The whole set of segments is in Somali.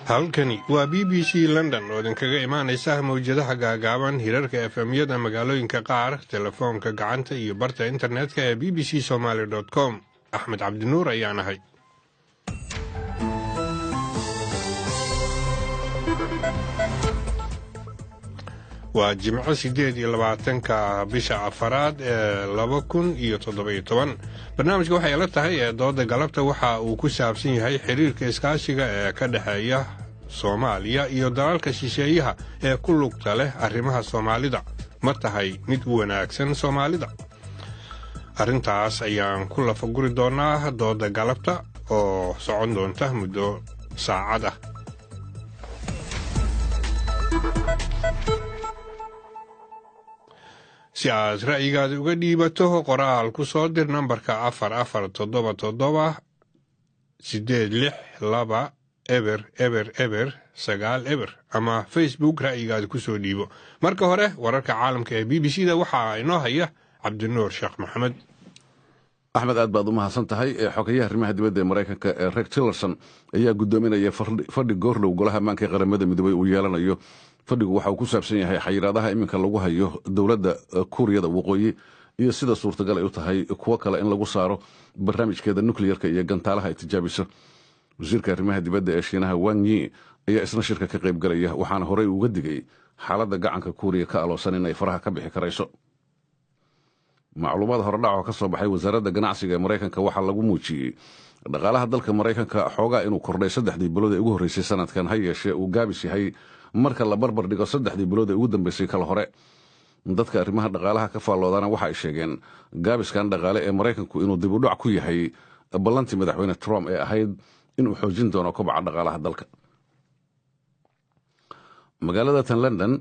halkani waa BBC London oo idinkaga imaanaysa mawjadaha gaagaaban hirarka FM-yada magaalooyinka qaar, telefoonka gacanta iyo barta internetka ee bbcsomali.com. Axmed Cabdinuur ayaan ahay. waa Jimco 28 bisha afaraad ee 2017. barnaamijka waxay la tahay ee dooda galabta waxa uu ku saabsan yahay xiriirka iskaashiga ee ka dhaxeeya Soomaaliya iyo dalalka shisheeyaha ee ku lugta leh arrimaha Soomaalida. ma tahay mid u wanaagsan Soomaalida? arrintaas ayaan ku lafaguri doonaa dooda galabta oo socon doonta muddo saacad ah. si aad ra'yigaada uga dhiibato qoraal ku soo dir nambarka 44778629 ama Facebook ra'yigaada ku soo dhiibo. marka hore wararka caalamka ee BBC-da waxaa inoo haya Cabdinuur Sheekh Maxamed. axmed aad baad u mahadsan tahay. xogayaha arrimaha dibadda ee Mareykanka Rex Tillerson ayaa gudoominaya fadhi goordhow golaha ammaanka ee qaramada midoobay uu yeelanayo. fadhigu waxa uu ku saabsan yahay xayiraadaha iminka lagu hayo dowladda Kuuriyada Waqooyi iyo sida suurtagal ay u tahay kuwa kale in lagu saaro barnaamijkeeda nuclearka iyo gantaalaha ay tijaabiso. wasiirka arrimaha dibadda ee Shiinaha Wang Yi ayaa isna shirka ka qayb galaya, waxaana horey uga digay xaaladda gacanka Kuuriya ka aloosan in ay faraha ka bixi karayso. macluumaad horedhac oo ka soo baxay wasaaradda ganacsiga ee Mareykanka waxaa lagu muujiyey dhaqaalaha dalka Mareykanka xoogaa inuu kordhay 3 bilood ee ugu horeysay sanadkan, ha yeeshee uu gaabis yahay marka la barbar dhigo 3 bilood ee ugu dambeysay kala hore. dadka arrimaha dhaqaalaha ka faalloodana waxa ay sheegeen gaabiskan dhaqaale ee Mareykanku inuu dib u dhac ku yahay ballantii madaxweyne Trump ee ahayd inuu xoojin doono kobaca dhaqaalaha dalka. magaalada tan London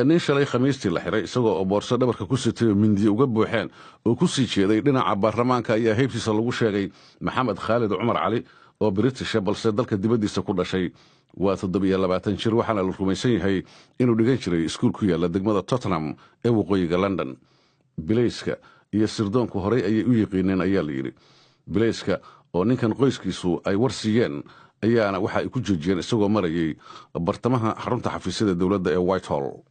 nin shalay Khamiistii la xiray isagoo oo boorso dhabarka ku sitay mindiyo uga buuxeen oo ku sii jeeday dhinaca baarlamaanka ayaa heybtiisa lagu sheegay Maxamed Khalid Cumar Cali oo British balse dalka dibadiisa ku dhashay. waa 27 jir, waxaana la rumaysan yahay inuu dhigan jiray iskuul ku yaala degmada Tottenham ee waqooyiga London. bilayska iyo sirdoonku horey ayay u yiqiineen ayaa la yidhi. bilayska oo ninkan qoyskiisu ay warsiiyeen ayaana waxa ay ku joojiyeen isagoo marayay bartamaha xarunta xafiisyada dowladda ee Whitehall.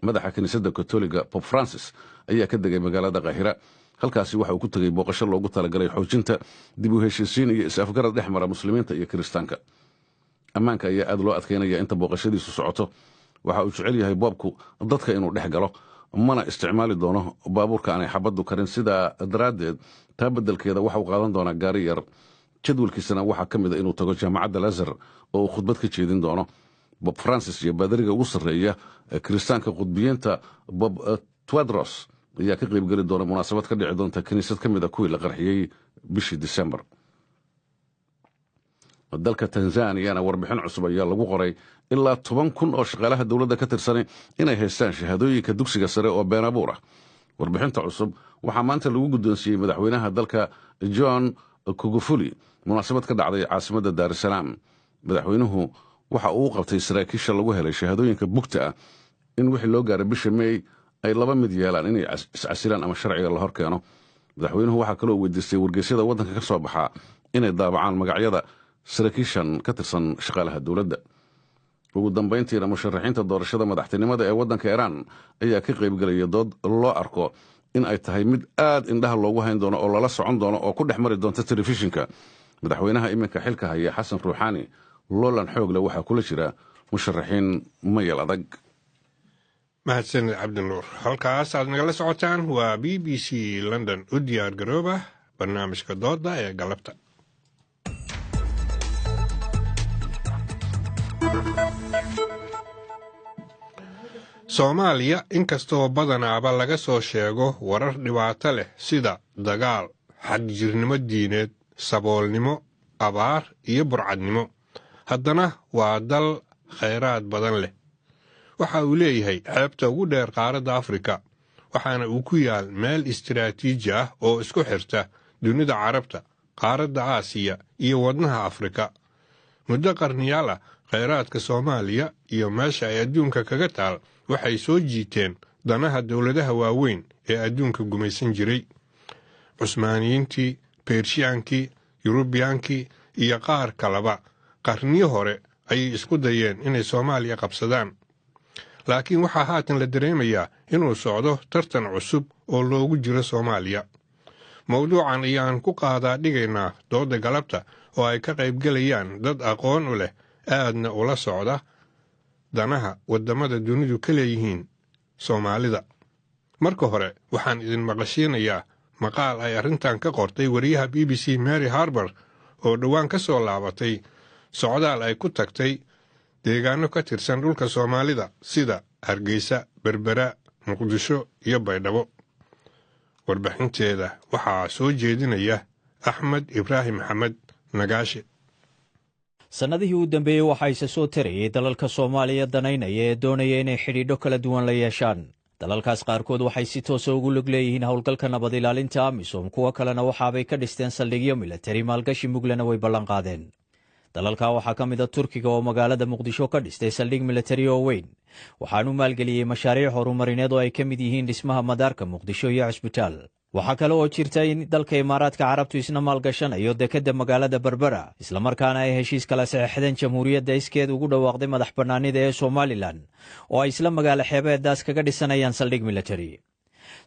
madaxa kiniisadda Katoliga Pope Francis ayaa ka degay magaalada Qaahira. halkaasi waxa uu ku tagay booqasho loogu talagalay xoojinta dib u heshiisiin iyo is-afgarad dhex mara muslimiinta iyo kiristaanka. ammaanka ayaa aad loo adkeynaya inta booqashadiisu socoto. waxa uu jecel yahay boobku dadka inuu dhex galo, mana isticmaali doono baabuurka aanay xabaddu karin. sidaa daraaddeed taa beddelkeeda waxa uu qaadan doonaa gaari yar. jadwalkiisana waxaa ka mid a inuu tago jaamacadda Lazar oo uu khudbad ka jeedin doono. Bob Francis iyo baadariga ugu sarreeya kiristaanka qudbiyiinta Bob Twadros ayaa ka qayb geli doona munaasabad ka dhici doonta kiniisad ka mid a kuwii la qarxiyey bishii December. dalka Tanzania warbixin cusub ayaa lagu qoray ilaa 10,000 oo shaqaalaha dowladda ka tirsan inay haystaan shahaadooyinka dugsiga sare oo been abuur ah. warbixinta cusub waxaa maanta lagu guddoonsiiyey madaxweynaha dalka John Magufuli munaasabad ka dhacday caasimadda Dar es Salaam. madaxweynuhu waxa uu qabtay saraakiisha lagu helay shahaadooyinka bugta ah in wixii loo gaaray bisha May ay laba mid yeelaan inay iscasilaan ama sharciga la horkeeno. madaxweynuhu waxaa kaloo weydiistay wargeysyada waddanka ka soo baxa inay daabacaan magacyada saraakiishan ka tirsan shaqaalaha dowladda. ugu dambeyntiina musharaxiinta doorashada madaxtinimada ee waddanka Iran ayaa ka qayb galaya dood loo arko in ay tahay mid aad indhaha loogu hayn doono oo lala socon doono oo ku dhex mari doonta telefishinka. madaxweynaha iminka xilka haya Xasan Ruuxaani loolan xoog leh waxaa kula jira musharaxiin mayal adag. mahadsan Cabdinuur. halkaas aad nagala socotaan waa BBC London. u diyaar garooba barnaamijka dooda ee galabta. Soomaaliya inkastoo badanaaba laga soo sheego warar dhibaato leh sida dagaal, xadjirnimo diineed, saboolnimo, abaar iyo burcadnimo, haddana waa dal khayraad badan leh. waxa uu leeyahay xeebta ugu dheer qaaradda Afrika, waxaana uu ku yaal meel istiraatiiji ah oo isku xirta dunida carabta, qaaradda aasiya iyo wadnaha afrika. muddo qarniyaal ah khayraadka soomaaliya iyo meesha ay adduunka kaga taal waxay soo jiiteen danaha dowladaha waaweyn ee adduunka gumaysan jiray. cusmaaniyiintii, beershiyaankii, yurubiyaankii iyo qaar kaleba qarniyo hore ayay isku dayeen inay soomaaliya qabsadaan. laakiin waxaa haatan la dareemayaa inuu socdo tartan cusub oo loogu jiro soomaaliya. mawduucan ayaan ku qaadaa dhigaynaa dooda galabta oo ay ka qaybgelayaan dad aqoon u leh aadna ula socda danaha waddamada dunidu ka leeyihiin soomaalida. marka hore waxaan idin maqashiinayaa maqaal ay arrintan ka qortay wariyaha b b c Mary Harber oo dhowaan ka soo laabatay socdaal ay ku tagtay deegaano ka tirsan dhulka soomaalida sida Hargeysa, Berbera, Muqdisho iyo Baydhabo. warbixinteeda waxaa soo jeedinaya Axmed Ibraahim Maxamed Nagaashe. sannadihii u dambeeyey waxaa isa soo tarayay dalalka Soomaaliya danaynaya ee doonaya inay xidhiidho kala duwan la yeeshaan. dalalkaas qaarkood waxay si toosa ugu lug leeyihiin howlgalka nabad ilaalinta AMISOM, kuwa kalena waxaabay ka dhisteen saldhigyo militari, maalgashi muglena way ballan qaadeen. dalalka waxaa ka mid a Turkiga oo magaalada Muqdisho ka dhistay saldhig militari oo weyn, waxaanu maalgeliyey mashaariic horumarineed oo ay ka mid yihiin dhismaha madaarka Muqdisho iyo cusbitaal. waxaa kale oo jirta in dalka Imaaraadka Carabtu isna maalgashanayo dekedda magaalada Berbera, islamarkaana ay heshiis kala saxeexdeen jamhuuriyadda iskeed ugu dhawaaqday madax bannaanida ee Somalilan, oo ay isla magaalo xeebeeddaas kaga dhisanayaan saldhig militari.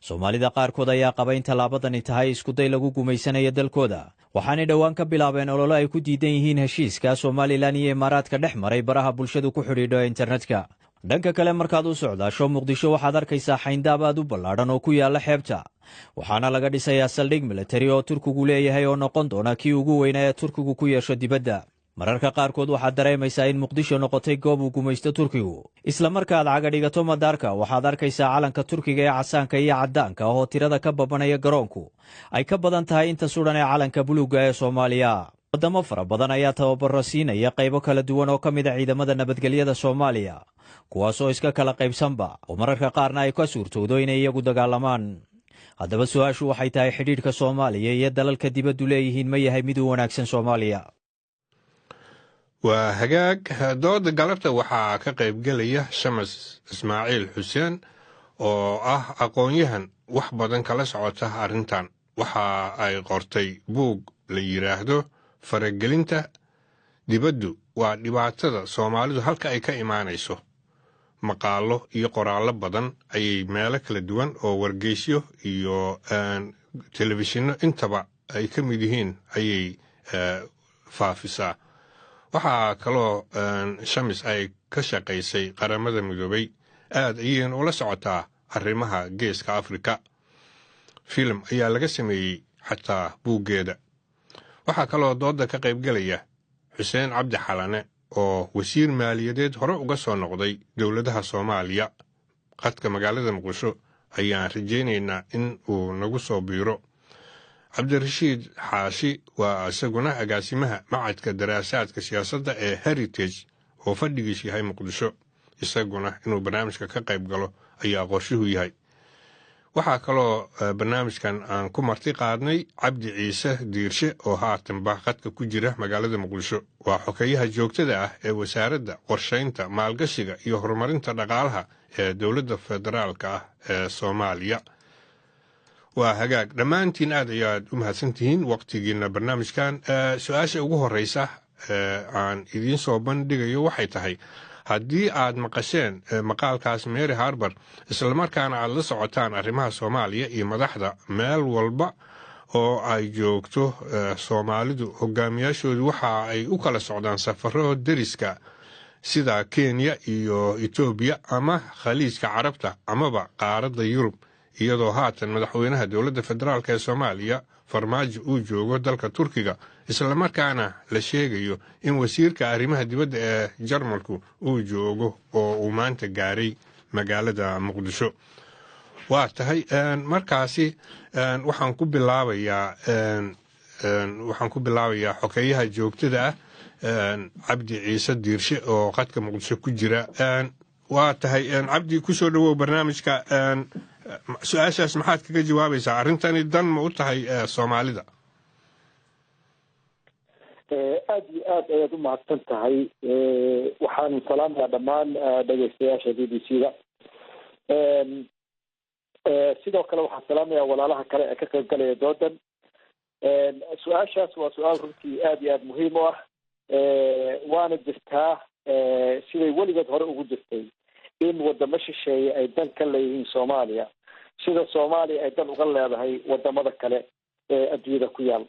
soomaalida qaarkood ayaa qaba in tallaabadani tahay iskuday lagu gumaysanayo dalkooda, waxaanay dhowaan ka bilaabeen ololo ay ku diidan yihiin heshiiska Somalilan iyo Imaaraadka dhex maray baraha bulshadu ku xidhiidho internetka. dhanka kale markaad u socdaasho Muqdisho waxaad arkaysaa xayndaab aad u ballaadhan oo ku yaalla xeebta, waxaana laga dhisayaa saldhig militari oo Turkigu leeyahay oo noqon doona kii ugu weynaa ee Turkigu ku yeesho dibadda. mararka qaarkood waxaad dareemaysaa in Muqdisho noqotay goob uu gumaysto Turkigu. isla markaad caga dhigato madaarka waxaad arkaysaa calanka Turkiga ee casaanka iyo caddaanka oo tirada ka babanaya garoonku ay ka badan tahay inta sudan ee calanka buluugga ee Soomaaliya. wadamo fara badan ayaa tababaro siinaya qaybo kala duwan oo ka mid a ciidamada nabadgelyada Soomaaliya, kuwaasoo iska kala qaybsanba oo mararka qaarna ay ka suurtowdo inay iyagu dagaalamaan. haddaba su-aashu waxay tahay xidhiidhka Soomaaliya iyo dalalka dibaddu leeyihiin ma yahay mid u wanaagsan Soomaaliya? waa hagaag. dooda galabta waxaa ka qaybgelaya Shamas Ismaaciil Xuseen oo ah aqoon-yahan wax badan kala socota arrintan. waxa ay qortay buug la yidhaahdo faragelinta dibaddu waa dhibaatada Soomaalidu halka ay ka imaanayso. maqaallo iyo qoraallo badan ayay meelo kala duwan oo wargeysyo iyo telefishinno intaba ay ka mid yihiin ayay faafisaa. waxaa kaloo Shamis ay ka shaqaysay qaramada midoobay, aad ayayna ula socotaa arrimaha geeska Afrika. filim ayaa laga sameeyey xataa buuggeeda. waxaa kaloo dooda ka qaybgelaya Xuseen Cabdi Xalane oo wasiir maaliyadeed hore uga soo noqday dowladaha Soomaaliya. qadka magaalada Muqdisho ayaan rajaynaynaa in uu nagu soo biiro. cabdirashiid xaashi waa isaguna agaasimaha macadka daraasaadka siyaasadda ee Heritage oo fadhigiis yahay Muqdisho. isaguna inuu barnaamijka ka qayb galo ayaa qorshuhu yahay. waxaa kaloo barnaamijkan aan ku marti qaadnay Cabdi Ciise Diirshe oo haatanba qadka ku jira magaalada Muqdisho. waa xogeyaha joogtada ah ee wasaaradda qorshaynta, maalgashiga iyo horumarinta dhaqaalaha ee dowladda federaalka ah ee Soomaaliya. waa hagaag. dhammaantiin aad ayaad u mahadsantihiin waqtigiina barnaamijkan. su-aasha ugu horreysa aan idiin soo bandhigayo waxay tahay, haddii aad maqasheen maqaalkaas Mary Harber, islamarkaana aad la socotaan arrimaha Soomaaliya iyo madaxda meel walba oo ay joogto Soomaalidu, hogaamiyaashoodu waxa ay u kala socdaan safarro deriska sida Kenya iyo Etoobiya ama khaliijka Carabta amaba qaaradda Yurub, iyadoo haatan madaxweynaha dowladda federaalk ee Soomaaliya Farmaajo uu joogo dalka Turkiga, islamarkaana la sheegayo in wasiirka arrimaha dibadda ee Jarmalku uu joogo oo uu maanta gaaray magaalada Muqdisho. waa tahay markaasi waxaan ku bilaabayaa xogeyaha joogtada ah Cabdi Ciise Diirshe oo qadka Muqdisho ku jira. waa tahay Cabdi, kusoo dhawow barnaamijka. su-aashaas maxaad kaga jawaabaysaa arrintani dan ma u tahay soomaalida aad iyo aad ayaad u mahadsan tahay waxaan salaamayaa dhammaan dhegeystayaasha b b c da sidoo kale waxaan salaamayaa walaalaha kale ee ka qayb galaya doodan su-aashaas waa su-aal runtii aad iyo aad muhiim u ah waana jirtaa siday weligeed hore ugu jirtay in wadamo shisheeye ay dan ka leeyihiin soomaaliya sida soomaaliya ay dan uga leedahay wadamada kale ee adduunyada ku yaal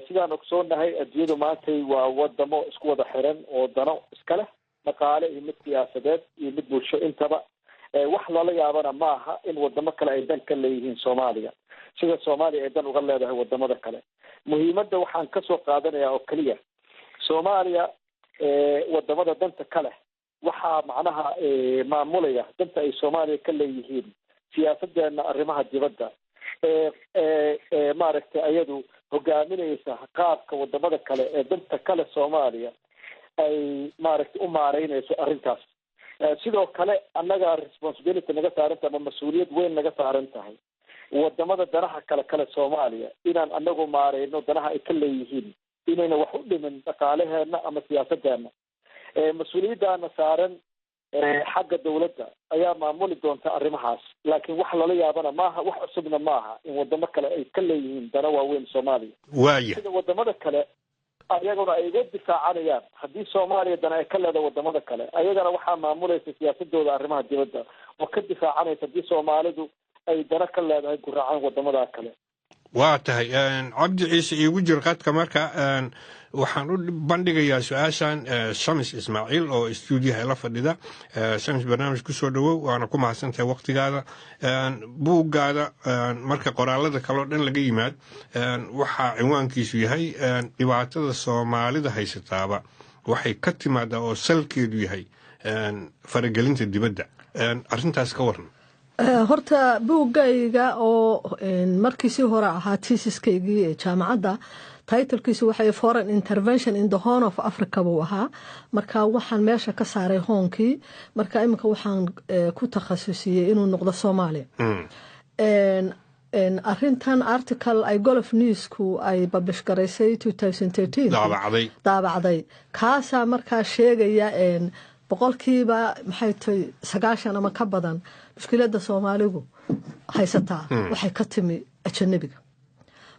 sidaan ogsoonahay adduunyadu maantay waa wadamo isku wada xiran oo dano iska leh dhaqaale iyo mid siyaasadeed iyo mid bulsho intaba wax lala yaabana maaha in wadamo kale ay dan ka leeyihiin soomaaliya sida soomaaliya ay dan uga leedahay wadamada kale muhiimadda waxaan kasoo qaadanayaa oo keliya soomaaliya wadamada danta ka leh waxaa macnaha maamulaya danta ay soomaaliya ka leeyihiin siyaasadeena arrimaha dibadda maaragtay ayadu hogaaminaysa qaabka wadamada kale ee danta kale soomaaliya ay maaragtay u maareynayso arrintaas sidoo kale annaga responsibility naga saaran tahay ama mas-uuliyad weyn naga saaran tahay wadamada danaha kale soomaaliya inaan anagu maareyno danaha ay ka leeyihiin inayna wax u dhimin dhaqaalaheena ama siyaasadeena mas-uuliyaddaana saaran xagga dawladda ayaa maamuli doonta arrimahaas laakiin wax lala yaabana maaha wax cusubna maaha in wadamo kale ay ka leeyihiin dana waaweyn soomaaliya waaya sida wadamada kale ayaguna ay uga difaacanayaan haddii soomaaliya dana ay ka leedahay wadamada kale ayagana waxaa maamulaysa siyaasadooda arrimaha dibadda oo ka difaacanaysa haddii soomaalidu ay dana ka leedahay guraacaan wadamada kale waa tahay cabdi ciise iigu jir qadka marka waxaan u bandhigayaa su-aashan shamis ismaaciil oo stuudiyaha la fadhida shamis barnaamij kusoo dhawow waana ku mahadsantahay waqtigaada buuggaada marka qoraalada kaleo dhan laga yimaad waxaa cinwaankiisu yahay dhibaatada soomaalida haysataaba waxay ka timaadaa oo salkeedu yahay faragelinta dibadda arrintaas ka waran horta buuggayga oo markiisii hore ahaa tiisiskaygii ee jaamacadda titlekiisu waxay foreign intervention in the horn of Africa buu ahaa marka waxaan meesha ka saaray hoonkii marka iminka waxaan ku takhasusiyay inuu noqdo Soomaaliya arrintan article ay Gulf Newsku ay publish gareysay 2013 daabacday kaasa markaa sheegaya boqolkiiba maxay tahay 90 ama ka badan mushkiladda Soomaaligu haysataa waxay ka timi ajnabiga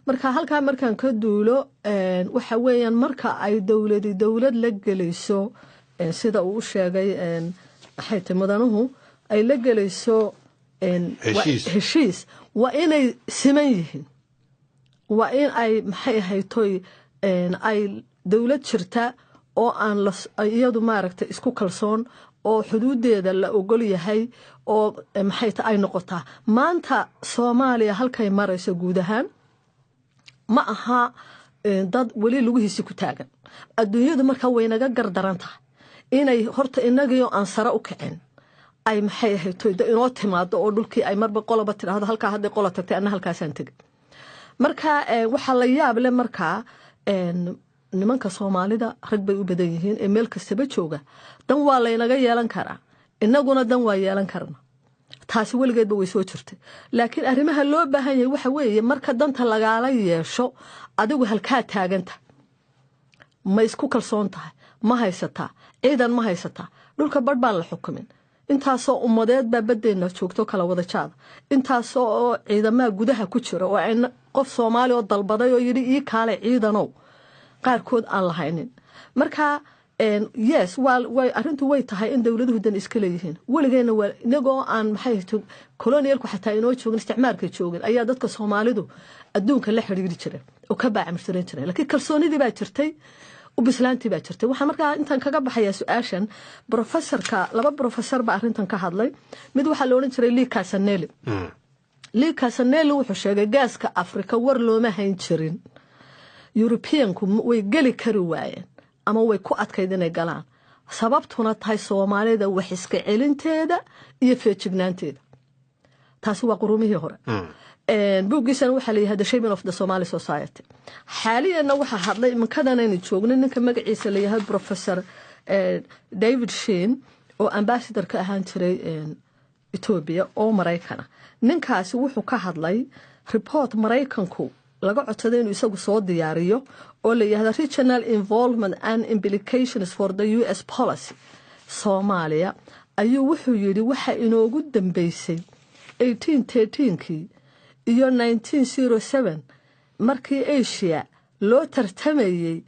marka halka markaan ka duulo waxa weeyaan marka ay dawlad la gelayso sida uu sheegay maxay tahay madanuhu ay la gelayso heshiis waa inay siman yihiin waa in ay maxay haytoy ay dawlad jirta oo aan iyadu maaragtay isku kalsoon oo xuduudeeda la ogol yahay oo maxay tahay ay noqotaa maanta Soomaaliya halkay marayso guud ahaan ma aha dad wali lugihiisa ku taagan adduunyadu marka way naga gardaran tahay inay horta inagiyo aan sare u kicin ay maxay hayto inoo timaado oo dhulkii ay marba qoloba tiraahdo halka hadday qolo tagtay anna halkaasaan tagay marka waxa la yaab leh marka nimanka Soomaalida rag bay u badan yihiin ee meel kasta jooga dan waa la inaga yeelan karaa inaguna dan waa yeelan karna taasi weligeedba way soo jirtay laakiin arrimaha loo baahan yahay waxa weeye marka danta lagaala yeesho adigu halka taaganta ma isku kalsoon tahay ma haysataa ciidan ma haysataa dhulka badbaan la xukumin intaasoo ummadeed baa badeena joogto kala wada jaada intaasoo ciidamada gudaha ku jira oo ay qof Soomaali oo dalbaday oo yiri ii kaale ciidanow qaarkood aan lahaynin marka yes way arintu way tahay in dawladuhu dan iska leeyihiin waligeena waa inagoo aan maxay tahay colonialku xataa inoo joogin isticmaalka joogin ayaa dadka Soomaalidu adduunka la xiriiri jiray oo ka baacimtiran jiray laakiin kalsoonidii baa jirtay u bislaantii baa jirtay waxa markaa intan kaga baxaya su'aashan laba professor ba arintan ka hadlay mid waxa la oran jiray Lee Casanelli wuxuu sheegay gaaska Afrika war looma hayn jirin Europeanku way gali kari waayeen ama way ku adkayd inay galaan sababtuna tahay Soomaalida wax iska celinteeda iyo feejignaanteeda taasi waa qurumihii hore buugiisan waxa la yiraahdaa The Shaping of the Somali Society xaaliyana waxa hadlay iminkadan aynu joogno ninka magaciisa la yahay Professor David Sheen oo ambassador ka ahaan jiray Ethiopia oo Maraykana ninkaasi wuxuu ka hadlay report Maraykanku laga codsaday inuu isagu soo diyaariyo oo la yiraahdo regional involvement and implications for the US policy Soomaaliya ayuu wuxuu yiri waxa inoogu dambeysay 1813kii iyo 1907 markii Asia loo tartamayay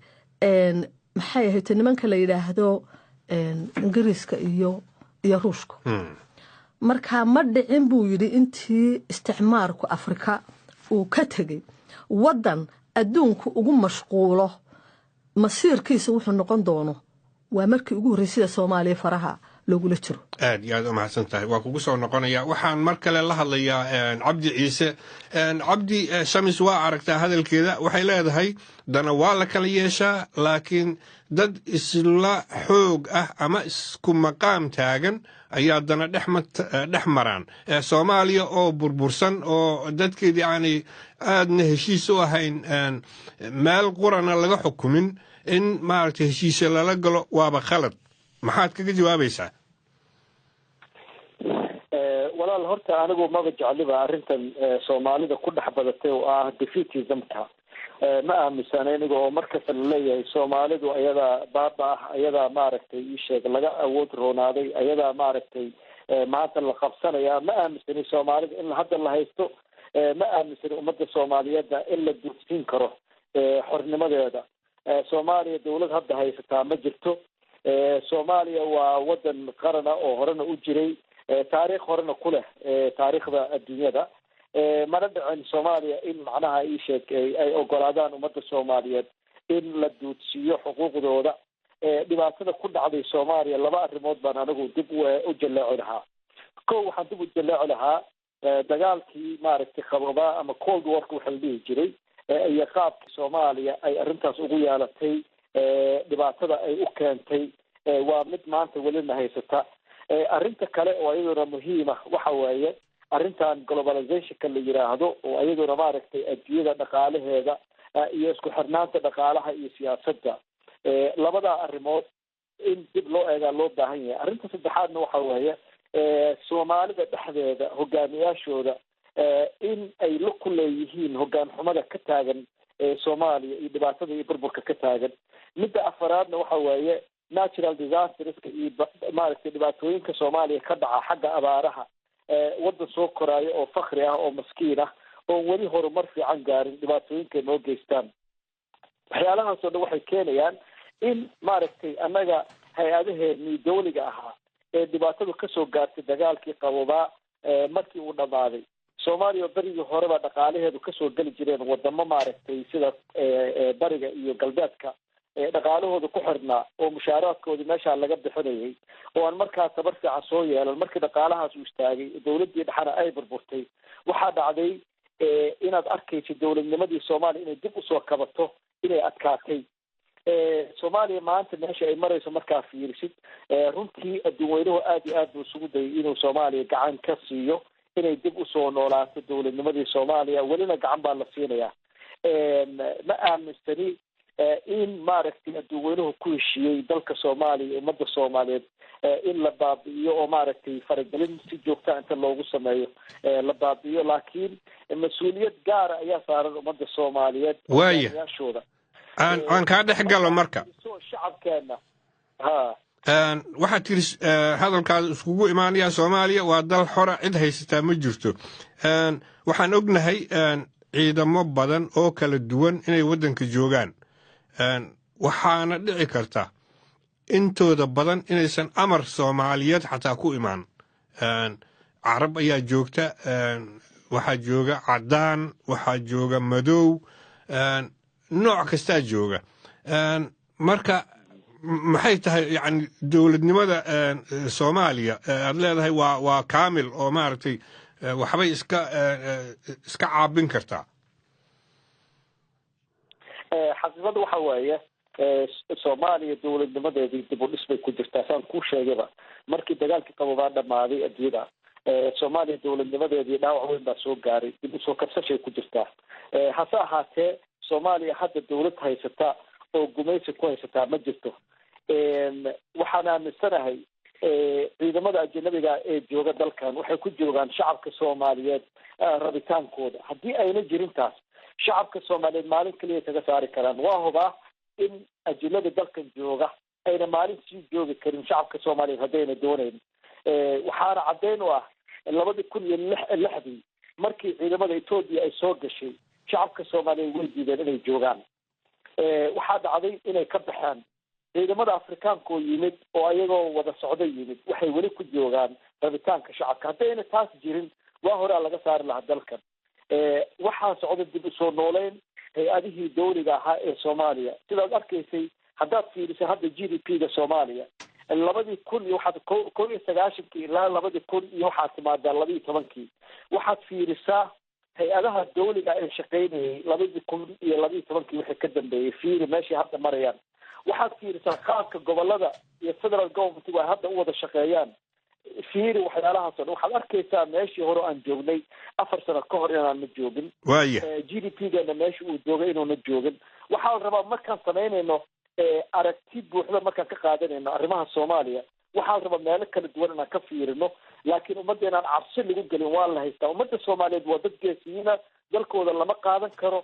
maxay ahayd nimanka la yiraahdo Ingiriiska iyo Ruushka marka ma dhicin buu yiri intii isticmaalku Afrika uu ka tagay wadan adduunku ugu mashquulo masiirkiisa wuxuu noqon doono waa markii ugu horeysay Soomaaliya faraha loogu la jiro aad iyo aad u mahadsantahay waa kugu soo noqonaya waxaan mar kale la hadlayaa Cabdi Ciise Cabdi Shamis waa aragtaa hadalkeeda waxay leedahay dana waa la kala yeeshaa laakiin dad isla xoog ah ama isku maqaam taagan ayaa dana dhex maraan Soomaaliya oo burbursan oo dadkeedii aanay aadna heshiis u ahayn meel qurana laga xukumin in maaragtay heshiis lala galo waaba khalad maxaad kaga jawaabaysaa walaal horta anigu maba jecliba arrintan Soomaalida ku dhex badatay oo ah defeatism-ka ma aaminsan anigu oo markasta la leeyahay Soomaalidu ayada baaba ayada maaragtay ii sheeg laga awood roonaaday ayada maaragtay maanta la qabsanaya ma aaminsan Soomaalida in hadda la haysto ma aaminsan ummadda Soomaaliyeed in la dugsin karo xornimadeeda Soomaaliya dawlad hadda haysataa ma jirto Soomaaliya waa wadan qaran oo horena u jiray taariikh horena ku leh taariikhda adduunyada mana dhicin Soomaaliya in macnaha ay sheegay ay ogolaadaan ummadda Soomaaliyeed in la duudsiyo xuquuqdooda dhibaatada ku dhacday Soomaaliya laba arrimood baan anigu dib u jallaaci lahaa waxaan dib u jallaaci lahaa dagaalkii maaragtay qababa ama cold war waxa la dhihi jiray iyo qaabkii Soomaaliya ay arrintaas ugu yeelatay dhibaatada ay u keentay waa mid maanta weli ma haysata arrinta kale oo iyaduna muhiim ah waxa weeye arrintan globalization la yiraahdo oo iyaduna maaragtay adduunyada dhaqaalaheeda iyo isku xirnaanta dhaqaalaha iyo siyaasadda labada arrimood in dib loo eega loo baahan yahay arrinta saddexaadna waxa weeye Soomaalida dhexdeeda hogaamiyaashooda in ay la kuleeyihiin hogaan xumada ka taagan Soomaaliya iyo dhibaatada iyo burburka ka taagan midda afaraadna waxa weeye natural disasters iyo maaragtay dhibaatooyinka Soomaaliya ka dhaca xagga abaaraha wadan soo koraayo oo fakri ah oo maskiin ah oo weli horumar fiican gaarin dhibaatooyinka noo geystaan waxyaalahaas oo dhan waxay keenayaan in maaragtay annaga hay-adaheennii dawliga ahaa ee dhibaatadu kasoo gaartay dagaalkii qabobaa markii uu dhammaaday Soomaaliya berigii horeba dhaqaalaheedu kasoo geli jireen wadamo maaragtay sida bariga iyo galbeedka dhaqaalahooda ku xirnaa oo mushaaraadkooda meesha laga bixinayay oo aan markaas tabar fiican soo yeelan markii dhaqaalahaas uu istaagay dawladdii dhaxana ay burburtay waxaa dhacday inaad arkayso dawladnimadii Soomaaliya inay dib usoo kabato inay adkaatay Soomaaliya maanta meesha ay marayso markaa fiirisid runtii adduunweynuhu aad iyo aad buu isugu dayay inuu Soomaaliya gacan ka siiyo inay dib usoo noolaato dawladnimadii Soomaaliya welina gacan baa la siinayaa ma aaminsani in maaragtay adduunweynuhu ku heshiiyey dalka Soomaaliya ummadda Soomaaliyeed in la baabi'iyo oo maaragtay faragelin si joogta inta loogu sameeyo la baabi'iyo laakiin mas'uuliyad gaar ah ayaa saaran ummadda Soomaaliyeed yaashooda aan ka dhex galo marka shacabkeena waxaad tiri hadalkaas iskugu imaanaya Soomaaliya waa dal xora cid haysataa ma jirto waxaan ognahay ciidamo badan oo kala duwan inay waddanka joogaan waxaana dhici karta intooda badan inaysan amar Soomaaliyeed xataa ku imaan carab ayaa joogta waxaa jooga cadaan waxaa jooga madow nooc kastaa jooga marka maxay tahay yani dawladnimada Soomaaliya aad leedahay waa kaamil oo maaragtay waxbay iska caabin kartaa xaqiiqadu waxa weeye Soomaaliya dawladnimadeedii dib u dhis bay ku jirtaa saan ku sheegayba markii dagaalkii qabobaa dhamaaday adduunyada Soomaaliya dawladnimadeedii dhaawac weyn baa soo gaaray dib u soo kabsashay ku jirtaa hase ahaatee Soomaaliya hadda dawlad haysata oo gumaysi ku haysataa ma jirto waxaan aaminsanahay ciidamada ajanabiga ee jooga dalkan waxay ku joogaan shacabka soomaaliyeed rabitaankooda. haddii ayna jirin taas shacabka soomaaliyeed maalin keliya kaga saari karaan. waa hubaa in ajanabi dalkan jooga ayna maalin sii joogi karin shacabka soomaaliyeed haddayna doonayn. waxaana caddeyn u ah 2006 markii ciidamada Ethiopia ay soo gashay shacabka Soomaaliyeed way diideen inay joogaan. waxaa dhacday inay ka baxaan ciidamada Afrikaanka oo yimid oo ayagoo wada socda yimid waxay weli ku joogaan rabitaanka shacabka. haddayna taas jirin waa hore laga saari lahaa dalkan. waxaa socda dib u soo nooleyn hay-adihii dawliga ahaa ee Soomaaliya. sidaad arkaysay haddaad fiiriso hadda GDP-ga Soomaaliya 2000 waxaad 1990 ilaa 2000 waxaad timaadaa 2010 waxaad fiirisaa hay-adaha dawliga ee shaqeynayay 2010 wixii ka dambeeyay fiiri meeshii hadda marayaan. waxaad fiirisaa qaabka gobolada iyo federal government ay hadda u wada shaqeeyaan fiiri waxyaalahaas oo waxaad arkaysaa meeshii hore aan joognay 4 sano ka hor inaan ma joogin. GDP-gana meeshii uu joogay inuuna joogin. waxaa la rabaa markaan samaynayno aragti buuxda markaan ka qaadanayno arrimaha Soomaaliya waxaa raba meelo kala duwan inaan ka fiirino laakiin ummadda inaan cabsi lagu gelin waa la haystaa. ummadda Soomaaliyeed waa dad geesiyiina dalkooda lama qaadan karo.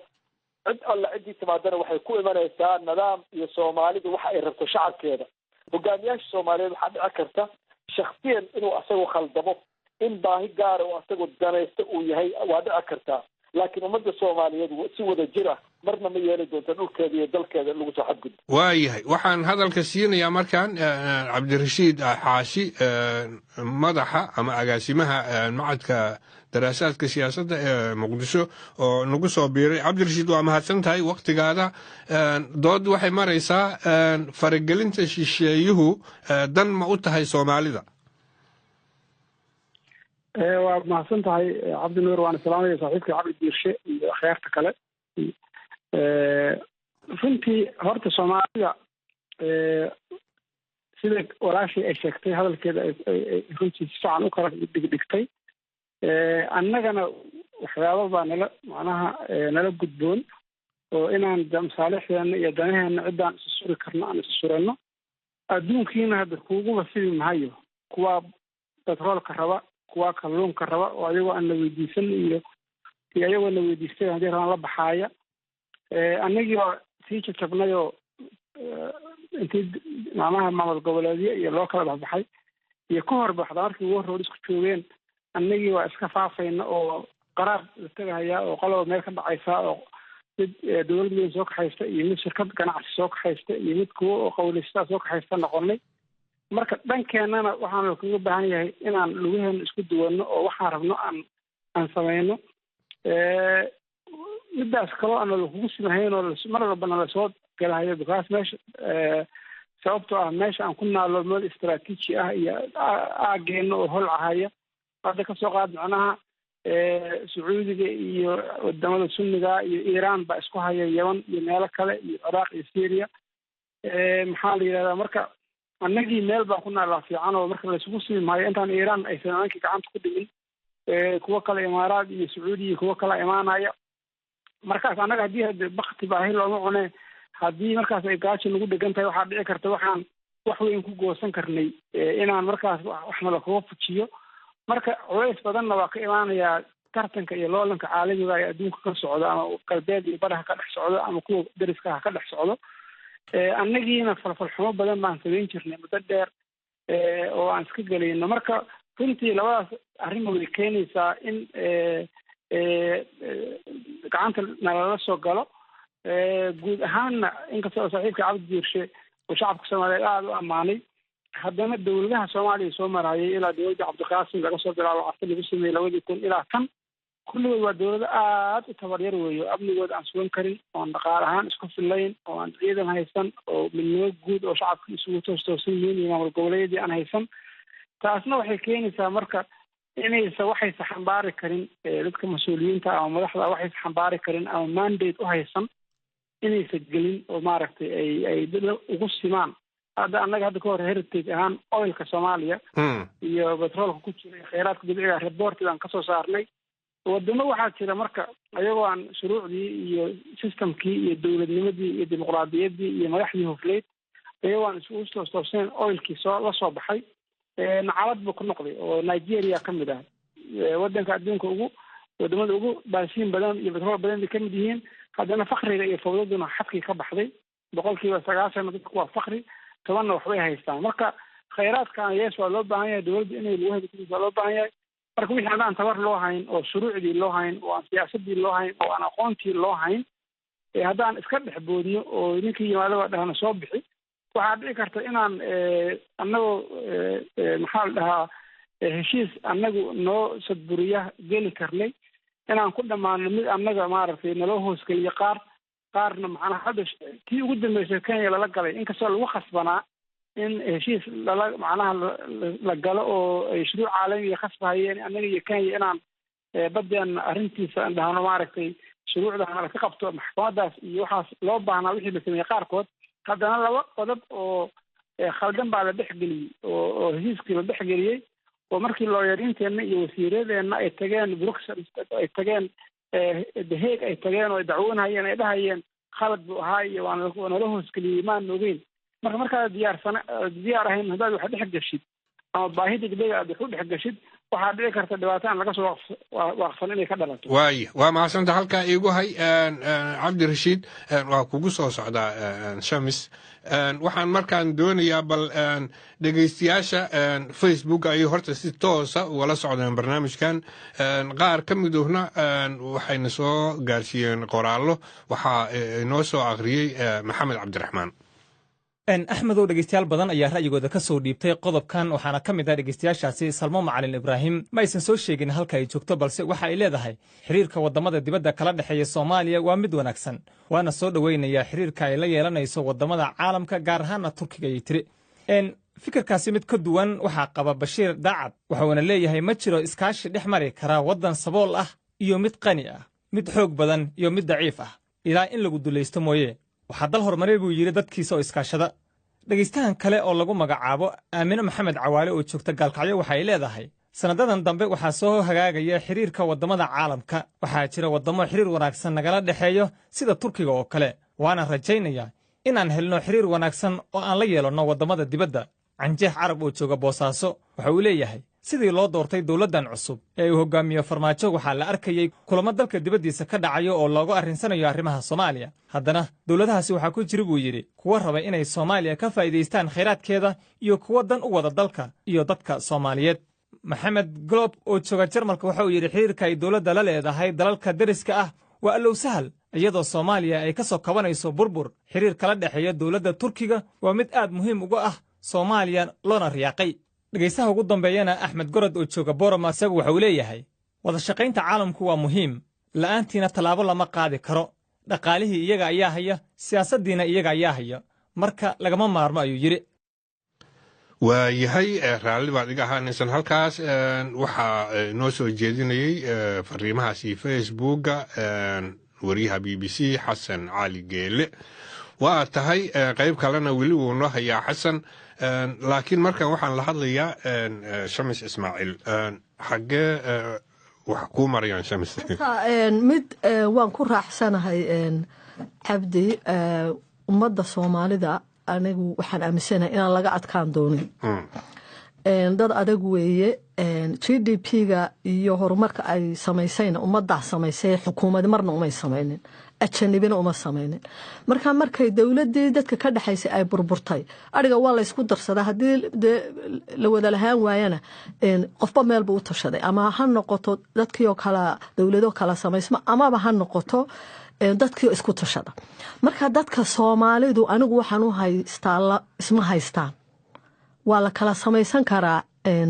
cid alla ciddii timaadana waxay ku imanaysaa nidaam iyo Soomaalida waxa ay rabto shacabkeeda. hogaamiyaasha Soomaaliyeed waxaa dhici karta shakhsiyan inuu asagu khaldamo in baahi gaar oo asagu danaysta uu yahay waa dhici kartaa laakiin ummadda Soomaaliyeed si wada jir ah marna ma yeeli doonto dhulkeeda iyo dalkeeda lagu soo xadgudbo. waayahay waxaan hadalka siinayaa markaan cabdirashiid xaashi madaxa ama agaasimaha macadka daraasaadka siyaasadda ee muqdisho oo nagu soo biiray. cabdirashiid waa mahadsan tahay waqtigaada. dood waxay maraysaa faragelinta shisheeyuhu dan ma u tahay Soomaalida? waa mahadsan tahay cabdinuur. waan salaamaya saaxiibka cabdi diirshe iyo akhyaarta kale. runtii horta Soomaalida sida walaashii ay sheegtay hadalkeeda ay runtii si fiican u kala dhigtay. annagana waxyaabo baa nala gudboon oo inaan masaalixdeena iyo danaheena ciddaan isu suri karno aan isu suranno. adduunkiina hadda kuuguba sidi mahayo kuwa batroolka raba kuwa kalluunka raba oo ayagoo aan la weydiisan iyo ayagoo la weydiistay haddii rabaan la baxaaya. annagii oo sii jajabnayoo intii maamul goboleedyo iyo loo kala baxbaxay iyo ka hor baxda markii ugu horreyn isku joogeen annagii waa iska faafayna oo qaraar la tagahayaa oo qoloba meel ka dhacaysa oo mid dowlad weyn soo kaxaysta iyo mid shirkad ganacsi soo kaxaysta iyo mid kuwo oo qowleystaa soo kaxaysta noqonnay. marka dhankeenana waxaanu kaga baahan yahay inaan lugaheena isku duwanno oo waxaan rabno aan samayno. midaas kaloo aan lakugu simahayn oo mar walbana lasoo galahayo bikaas meesha sababtoo ah meesha aan ku naalo meel istaraatiiji ah iyo aageena oo holcahaya. hadda kasoo qaad macnaha sacuudiga iyo wadamada sunniga iyo iiraan baa isku haya Yemen iyo meelo kale iyo Ciraaq iyo Syria. maxaa la yidhahdaa marka annagii meel baan ku naalaa fiican oo marka laysugu simi maayo intaan Iiraan aysan nimankii gacanta ku dhimin kuwo kale Imaaraad iyo Sacuudi iyo kuwo kale imaanaya. markaas annaga haddii bakti baahi looma cune haddii markaas ay gaajo nagu dhegan tahay waxaa dhici karta waxaan wax weyn ku goosan karnay inaan markaas waxna lakuga fujiyo. marka culays badanna waa ka imaanayaa tartanka iyo loolanka caalamiga ee adduunka ka socda ama galbeed iyo baraha ka dhex socdo ama kuwa dariska ha ka dhex socdo. annagiina falfalxumo badan baan samayn jirnay muddo dheer oo aan iska gelayno. marka runtii labadaas arrin way keenaysaa in gacanta nalala soo galo. guud ahaanna inkastoo saaxiibka cabdi diirshe oo shacabka Soomaaliyeed aada u ammaanay haddana dowladaha Soomaaliya soo marayay ilaa dowladda Cabdiqaasim laga soo bilaabo after lagu sameeyay 2000 ilaa tan kulligood waa dowlado aada u tabaryar weeyo amnigooda aan sugan karin oon dhaqaale ahaan isku fillayn oo aan ciidan haysan oo midnimo guud oo shacabka isugu toostoosan yihiin iyo maamul goboleedyadii aan haysan. taasna waxay keenaysaa marka inaysa waxaysa xambaari karin dadka mas-uuliyiinta ama madaxda waxaysa xambaari karin ama mandate u haysan inaysa gelin oo maaragtay ay ugu simaan. annaga hadda ka hor heritage ahaan oilka Soomaaliya iyo batroolka ku jira kheyraadka dabiiciga reporti baan kasoo saarnay. wadamo waxaa jira marka ayagoo aan shuruucdii iyo systemkii iyo dowladnimadii iyo dimuqraadiyaddii iyo madaxdii hofleyd ayagoo aan isugu toostoosnayn oilkii la soo baxay nacalad buu ku noqday oo Nigeria ka mid ah wadanka adduunka wadamada ugu baasiin badan iyo batrool badan ay ka mid yihiin haddana faqriga iyo fawdaduna xadkii ka baxday 90% dadku waa faqri 10 waxbay haystaan marka khayraadkan yees waa loo baahan yahay dawladda inay lagu helo loo baahan yahay marka wixii aan tabar loo hayn oo shuruucdii loo hayn oo siyaasadii loo hayn oo aan aqoontii loo hayn haddaan iska dhex boodno oo ninkii yimaadaba dhahna soo bixi waxaa dhici karta inaan annagoo maxaa la dhahaa heshiis annagu noo sadburiya geli karnay inaan ku dhammaano mid annaga maaragtay naloo hoosgeliyo qaarna macnaha hadda tii ugu dambeysay Kenya lala galay inkastoo lagu khasbanaa in heshiis macnaha la galo oo ay shuruuc caalami khasbahayeen annaga iyo Kenya inaan badeen arrintiisa aan dhahno maaragtay shuruucda la ka qabto maxkamadaas iyo waxaas loo baahnaa wixii la sameeyay qaarkood haddana laba qodob oo khaldan baa la dhexgeliyey oo heshiiskii la dhexgeliyey oo markii looyariinteena iyo wasiiradeena ay tageen Brussels ay tageen The Hague ay tageen oo dacwoonayeen ay dhahayeen khalad buu ahaa iyo waana la hoosgeliyey maan ogeyn markaa diyaar ahayn haddaad wax dhex gashid ama baahi degdeg aad wax u dhex gashid waxaa dhici karta dhibaataan laga soo waaqsan inay ka dhalato waa mahadsantaa halkaa iigu hay cabdirashiid waa kugu soo socdaa shamis waxaan markaan doonayaa bal dhegaystayaasha Facebook ayay horta si toosa ugala socdeen barnaamijkan qaar ka midowna waxayna soo gaarsiiyeen qoraallo waxaa inoo soo akhriyey maxamed cabdiraxmaan axmedow dhegeystayaal badan ayaa ra'yigooda ka soo dhiibtay qodobkan waxaana ka mid ah dhegeystayaashaasi Salmo Macalin Ibraahim ma aysan soo sheegin halka ay joogto balse waxa ay leedahay xiriirka wadamada dibadda kala dhaxeeya Soomaaliya waa mid wanaagsan waana soo dhaweynaya xiriirka ay la yeelanayso wadamada caalamka gaar ahaan Turkiga iyo tiri fikirkaasi mid ka duwan waxa qaba Bashiir Daacad wuxuuna leeyahay ma jiro iskaashi dhex mari kara wadan sabool ah iyo mid qani ah mid xoog badan iyo mid daciif ah ilaa in lagu dulaysto mooyee waxaa dal hormaray buu yiri dadkiisa oo iskaashada dhageystahan kale oo lagu magacaabo Aamina Maxamed Cawaale oo joogta Gaalkacyo waxa ay leedahay sanadadan dambe waxaa soo hagaagaya xiriirka wadamada caalamka waxaa jira wadamo xiriir wanaagsan nagala dhaxeeyo sida Turkiga oo kale waana rajaynaya inaan helno xiriir wanaagsan oo aan la yeelano wadamada dibadda Canjeex Carab oo jooga Boosaaso waxa uu leeyahay sidii loo doortay dawladdan cusub ee uu hogaamiyo Farmaajo waxaa la arkayay kulamo dalka dibaddiisa ka dhacayo oo loogu arrinsanayo arrimaha Soomaaliya haddana dawladahaasi waxaa ku jira buu yiri kuwa raba inay Soomaaliya ka faa'iideystaan kheyraadkeeda iyo kuwa dan u wada dalka iyo dadka Soomaaliyeed Maxamed Glob oo jooga Jarmalka waxa uu yiri xiriirka ay dawladda la leedahay dalalka dariska ah waa allow sahal iyadoo Soomaaliya ay ka soo kabanayso burbur xiriir kala dhaxeeya dawladda Turkiga waa mid aad muhiim uga ah Soomaaliya loona riyaaqay dhegeystaha ugu dambeeyana Axmed Gorod oo jooga Boorama isagu waxa uu leeyahay wada shaqaynta caalamku waa muhiim la'aantiina talaabo lama qaadi karo dhaqaalihii iyaga ayaa haya siyaasaddiina iyaga ayaa haya marka lagama maarmo ayuu yiri waayahay raalli baad iga ahaanaysan halkaas waxaa noo soo jeedinayey fariimahaasi Facebooka wariyaha BBC Xasan Cali Geele waa tahay qayb kalena weli wuu noo hayaa Xasan laakiin markan waxaan la hadlayaa Shamis Ismaaciil xagee wax ku marayaan Shamis mid waan ku raaxsanahay cabdi ummadda Soomaalida anigu waxaan aaminsanahay inaan laga adkaan doonin dad adag weeye GDP-ga iyo horumarka ay samaysayna ummadda samaysay xukuumad marna uma samaynin ajnabina uma samaynin markay dawladii dadka ka dhaxaysay ay burburtay ariga waa la isku darsadaa hadii la wada lahaan waayana qofba meel buu u tashaday ama ha noqoto dadkii oo kala dawlado kala samaysma ama ha noqoto dadkii isku tashada marka dadka Soomaalidu anigu waxaan u haystaa isma haystaan waa la kala samaysan karaa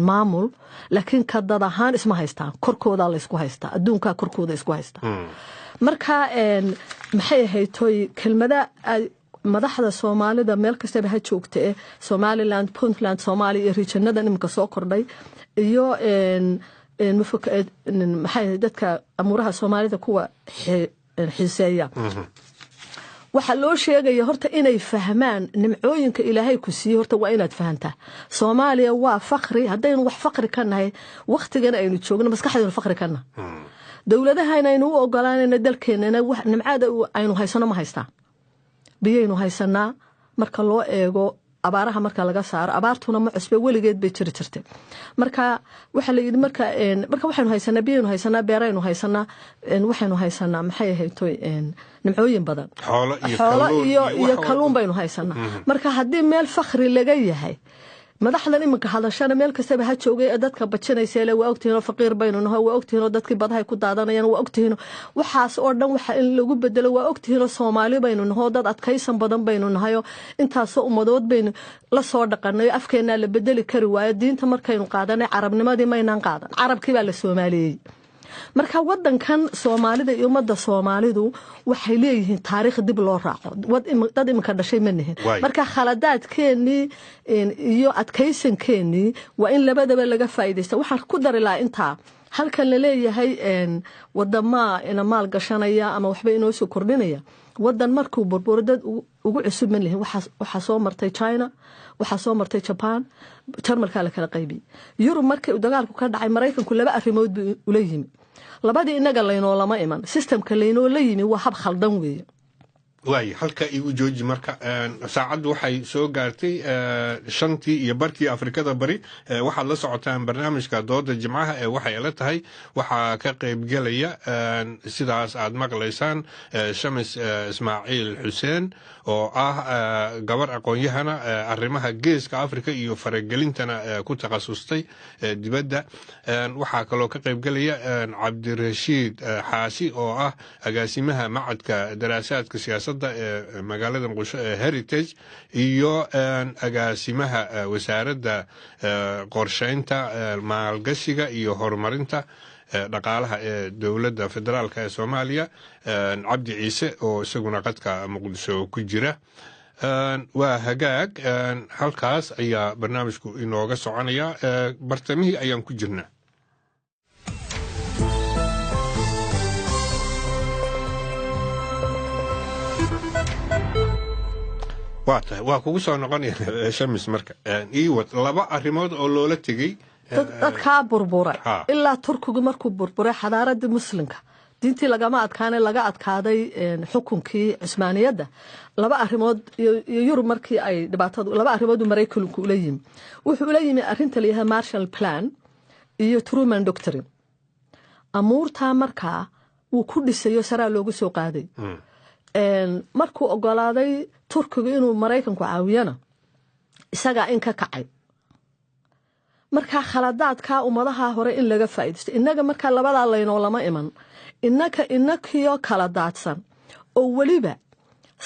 maamul laakiin ka dad ahaan isma haystaan korkooda la isku haystaa adduunka korkooda isku haystaa marka maxay ahaytoy kelmada madaxda Soomaalida meel kasta ha joogtay Somaliland Puntland Soomaaliya iyo regionada nimka soo kordhay iyo maxay dadka amuraha Soomaalida kuwa xiiseeya waxa loo sheegaya horta inay fahmaan nimcooyinka Ilaahay ku siiyay horta waa inaad fahantaa Soomaaliya waa faqri hadaynu wax faqri ka nahay waqtigan aynu joogno maskaxdeena faqri kana dawladaha inaynu u ogolaanayna dalkeenana wax nimcada aynu haysano ma haystaan biyaynu haysanaa marka loo eego abaaraha marka laga saaro abaartuna ma cusbe weligeed bay jiri jirtay marka waxa la yidhi marka waxaynu haysanaa biyaynu haysanaa beeraynu haysanaa waxaynu haysanaa maxay ahayto nimcooyin badan xoolo iyo kalluun baynu haysanaa marka haddii meel fakhri laga yahay madaxdan iminka hadashana meel kastaba ha joogay ee dadka bajinaysa waa ogtihiin oo faqiir baynu nahay waa ogtihiin oo dadkii badahay ku daadanayaan waa ogtihiin waxaas oo dhan waxa in lagu bedelo waa ogtihiin oo Soomaali baynu nahay dad adkaysan badan baynu nahay intaas oo umadood baynu la soo dhaqanay afkeena la bedeli kari waayo diinta markaynu qaadanay carabnimadii maynaan qaadan carabkii baa la Soomaaliyay marka wadankan Soomaalida iyo umada Soomaalidu waxay leeyihiin taariikh dib loo raaco dad iminka dhashay manihin marka khaladaadkeeni iyo adkaysankeeni waa in labadaba laga faa'iideysto waxaan ku dari lahaa inta halkan la leeyahay wadama ina maal gashanaya ama waxba inoo soo kordhinaya wadan markuu burburo dad ugu cusub manihin waxa soo martay China waxa soo martay Japan Jarmalka la kala qaybiyay Yurub markii dagaalku ka dhacay Mareykanku laba arrimood u leeyimi labadii inaga laynoo lama iman systemka laynoo la yimi waa hab khaldan weeye waay halka igu jooji marka saacadu waxay soo gaartay 5tii iyo barkii Afrikada bari waxaad la socotaan barnaamijka dooda jimcaha ee waxay la tahay waxa ka qayb galaya sidaas aad maqlaysaan Shamis Ismaaciil Xuseen oo gabar aqoon-yahana arrimaha geeska Afrika iyo faragelintana ku takhasustay dibadda waxa kaloo ka qayb galaya Cabdirashiid Xaashi oo agaasimaha macadka daraasaadka siyaasadda magaalada Muqdisho Heritage iyo agaasimaha wasaaradda qorsheynta maalgashiga iyo horumarinta dhaqaalaha ee dawladda federaalka ee Soomaaliya Cabdi Ciise oo isaguna qadka Muqdisho ku jira waa hagaag halkaas ayaa barnaamijku inooga soconaya bartamihii ayaan ku jirnaa waa kugu soo noqonaya Shamis marka laba arrimood oo loola tagay dadka burburay ilaa Turkigu markuu burburay xadaaradii muslimka diintii lagama adkaanay laga adkaaday xukunkii Cusmaaniyada laba arrimood iyo Yurub markii ay dhibaatadu laba arrimood u Mareykanku u leeyim wuxuu u leeyimay arrinta leeyahay Marshall Plan iyo Truman Doctrine amuurta markaa uu ku dhisayo saraa loogu soo qaaday markuu ogolaaday Turkigu inuu Mareykanku caawiyana isaga in ka kacay marka khaladaadka ummadaha hore in laga faa'iideysto inaga marka labada laynoo lama iman inakiyo kala daadsan oo waliba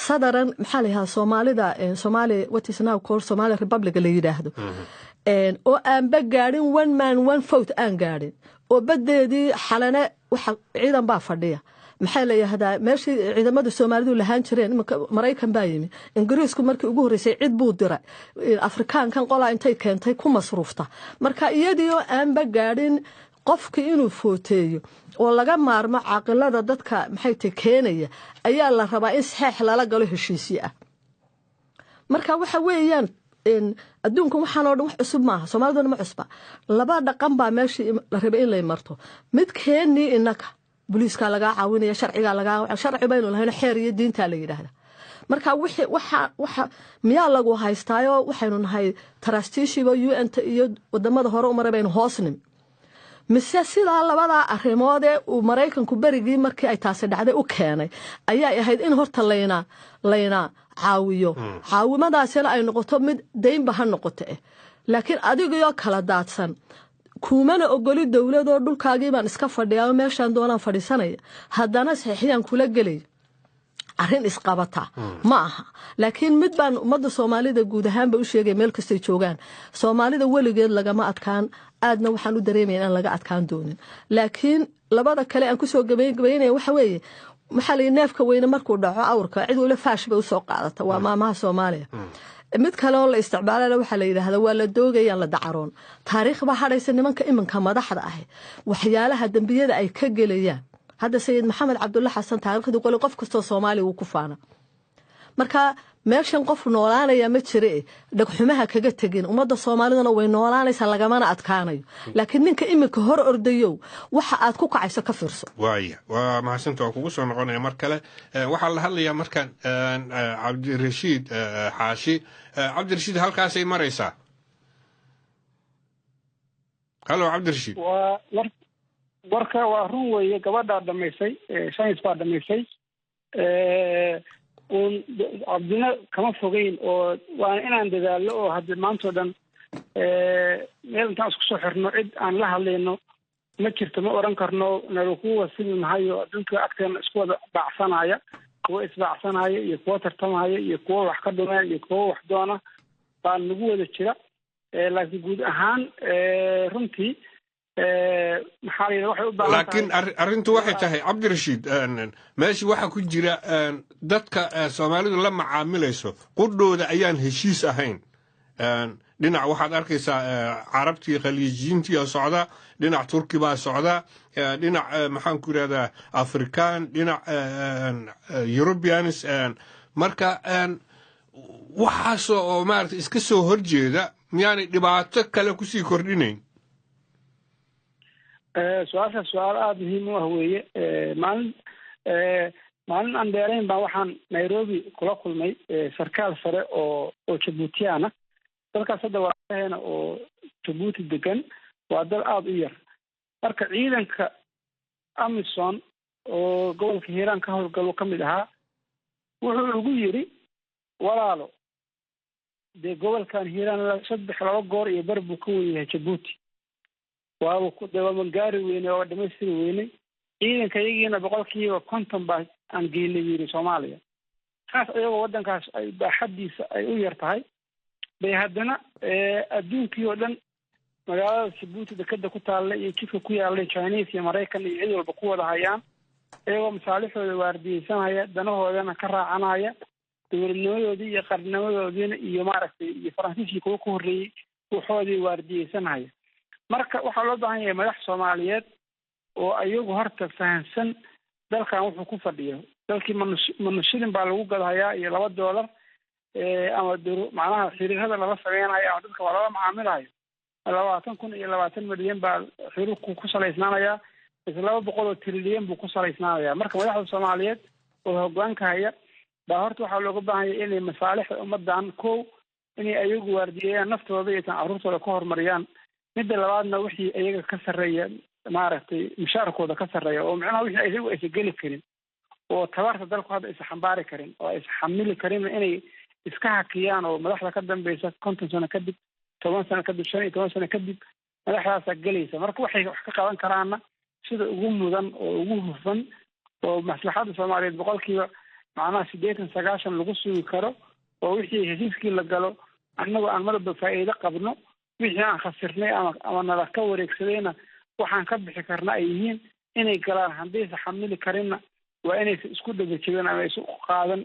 sadaran maxaa la yiraahdaa Soomaalida Somali what is now called Somali Republic la yiraahdo oo aan ba gaarin one man one vote aan gaarin oo badeedii xalana waxa ciidan baa fadhiya maxay la yiraahdaa meeshii ciidamada Soomaalidu lahaan jireen Mareykan baa yimi Ingiriisku markii ugu horeysay cid buu diray Afrikaankan qolaa intay keentay ku masruufta marka iyadii oo aan ba gaarin qofkii inuu footeeyo oo laga maarmo aqalada dadka maxay keenaya ayaa la rabaa in sax lala galo heshiisiye ah marka waxa weeyaan adduunka waxaan oo dhan wax cusub maaha Soomaaliduna ma cusba laba dhaqan baa meeshii la rabay in la marto mid keeni inaka booliiska laga caawinaya sharci baynu lahayn xeer iyo diinta la yiraahdo marka waxa miyaa lagu haystaayo waxaynu nahay trusteeship UN iyo wadamada hore u maray baynu hoosnim mise sida labada arrimood ee uu Mareykanku barigii markii ay taasi dhacday u keenay ayaa ahayd in horta layna caawiyo caawimadaasina ay noqoto mid deynba ha noqoto laakiin adiga kala daadsan kuumana ogoli dawladoo dhulkaagii baan iska fadhiyaa meeshaan doonaan fadhiisanaya haddana saxiixiyaan kula gelay arrin isqabata ma aha laakiin mid baan umada Soomaalida guud ahaan ba u sheegay meel kastay joogaan Soomaalida weligeed lagama adkaan aadna waxaan u dareemayaa in laga adkaan doonin laakiin labada kale aan ku soo gabeynay waxa weeye maxaa la neefka weyna markuu dhaco awrka cid wala faash bay u soo qaadata waa maamaha Soomaaliya mid kale oo la isticmaalay waxa la yiraahdaa waa la doogayaan la dacaroon taariikh ba hadhaysa nimanka imanka madaxda ah waxyaalaha dambiyada ay ka gelayaan hadda Sayid Maxamed Cabdulla Xasan taariikhdu qoli qof kasto Soomaali uu ku faana marka meeshan qof noolaanaya ma jire dhagxumaha kaga tagin ummadda Soomaalidana way noolaanaysaa lagamana adkaanayo laakiin ninka imika hor ordayo waxa aad ku kacayso ka fiirso waa mahadsantahay oo kugu soo noqonaya mar kale waxa la hadlayaa markan Cabdirashiid Xaashi Cabdirashiid halkaas ay maraysaa halo Cabdirashiid warka waa run weeye gabadha dhamaysay science baa dhamaysay abdina kama fogeyn oo waa inaan dadaalo oo hadda maanta dhan meel intaan isku soo xirno cid aan la hadlayno ma jirto ma oran karno nalo ku wasilnahayo adduunka agteena isku wada baacsanaya kuwa isbaacsanaya iyo kuwa tartamaya iyo kuwa wax ka dhumaya iyo kuwa wax doona baa nagu wada jira laakiin guud ahaan runtii laakiin arrintu waxay tahay Cabdirashiid meeshii waxa ku jira dadka Soomaalidu la macaamilayso qudhooda ayaan heshiis ahayn dhinac waxaad arkaysaa carabtii khaliijiyiintii oo socda dhinac turki baa socda dhinac maxaan ku yiraahdaa Afrikaan dhinac Europeans marka waxaas oo maaragtay iska soo horjeeda miyaanay dhibaato kale ku sii kordhinayn su-aasha su-aal aada muhiim u ah weeye maalin aan dheerayn baa waxaan Nairobi kula kulmay sarkaal sare oo Djiboutiana dalkaas hadda waa heena oo Djibouti degan waa dal aada u yar marka ciidanka Amisom oo gobolka Hiiraan ka howlgalo ka mid ahaa wuxuu ugu yiri walaalo dee gobolkan Hiiraan 3 goor iyo bar buu ka weeyahay Djibouti waa ku dawama gaari weyn oo dhameystir weyn ciidanka iyagiina 50% baa aan geeyay Soomaaliya taas ayagoo wadankaas ay baaxadiisa ay u yar tahay bay haddana adduunkii oo dhan magaalada Djibouti dekada ku taalla iyo jidka ku yaallay Chinese iyo Mareykan iyo cid walba ku wada hayaan ayagoo masaalixooda waardiyeysanaya danahoodana ka raacanaya dowladnimadoodii iyo qarnimadoodiina iyo maaragtay iyo Faransiiskii kuwa ku horreeyay waxoodii waardiyeysanaya marka waxaa loo baahan yahay madax Soomaaliyeed oo ayagu horta fahansan dalkan wuxuu ku fadhiyo dalkii manashidin baa lagu gadayaa iyo $2 ama macnaha xiriirada lala sameeyanayo ama dadka wala macaamilayo 20,000 iyo 20 milyan baa xiriirku ku salaysnaanaya 200 trilyan buu ku salaysnaanaya marka madaxda Soomaaliyeed oo hoggaanka haya baa horta waxaa looga baahan yahay inay masaalixda ummadan inay ayagu waardiyayaan naftooda iyo carruurtooda ka hormariyaan midda labaadna wixii ayaga ka sareeya maaragtay mushaarkooda ka sareeya oo macnaha wixii ayagu ay geli karin oo tabarta dalku hadda is xambaari karin oo is xamili karin inay iska hakiyaan oo madaxda ka dambaysa 50 sano kadib 10 sano kadib 15 sano kadib madaxdaas galaysa marka waxay wax ka qaban karaana sida ugu mudan oo ugu hufan oo maslaxada Soomaaliyeed boqolkiiba macnaha 80-90 lagu sugi karo oo wixii heshiiskii la galo annagu aan marba faa'iido qabno wixii aan khasirnay ama nala ka wareegsadayna waxaan ka bixi karnaa ay yihiin inay galaan haddii xamili karinna waa inay isku dhagajabeen ama isu qaadan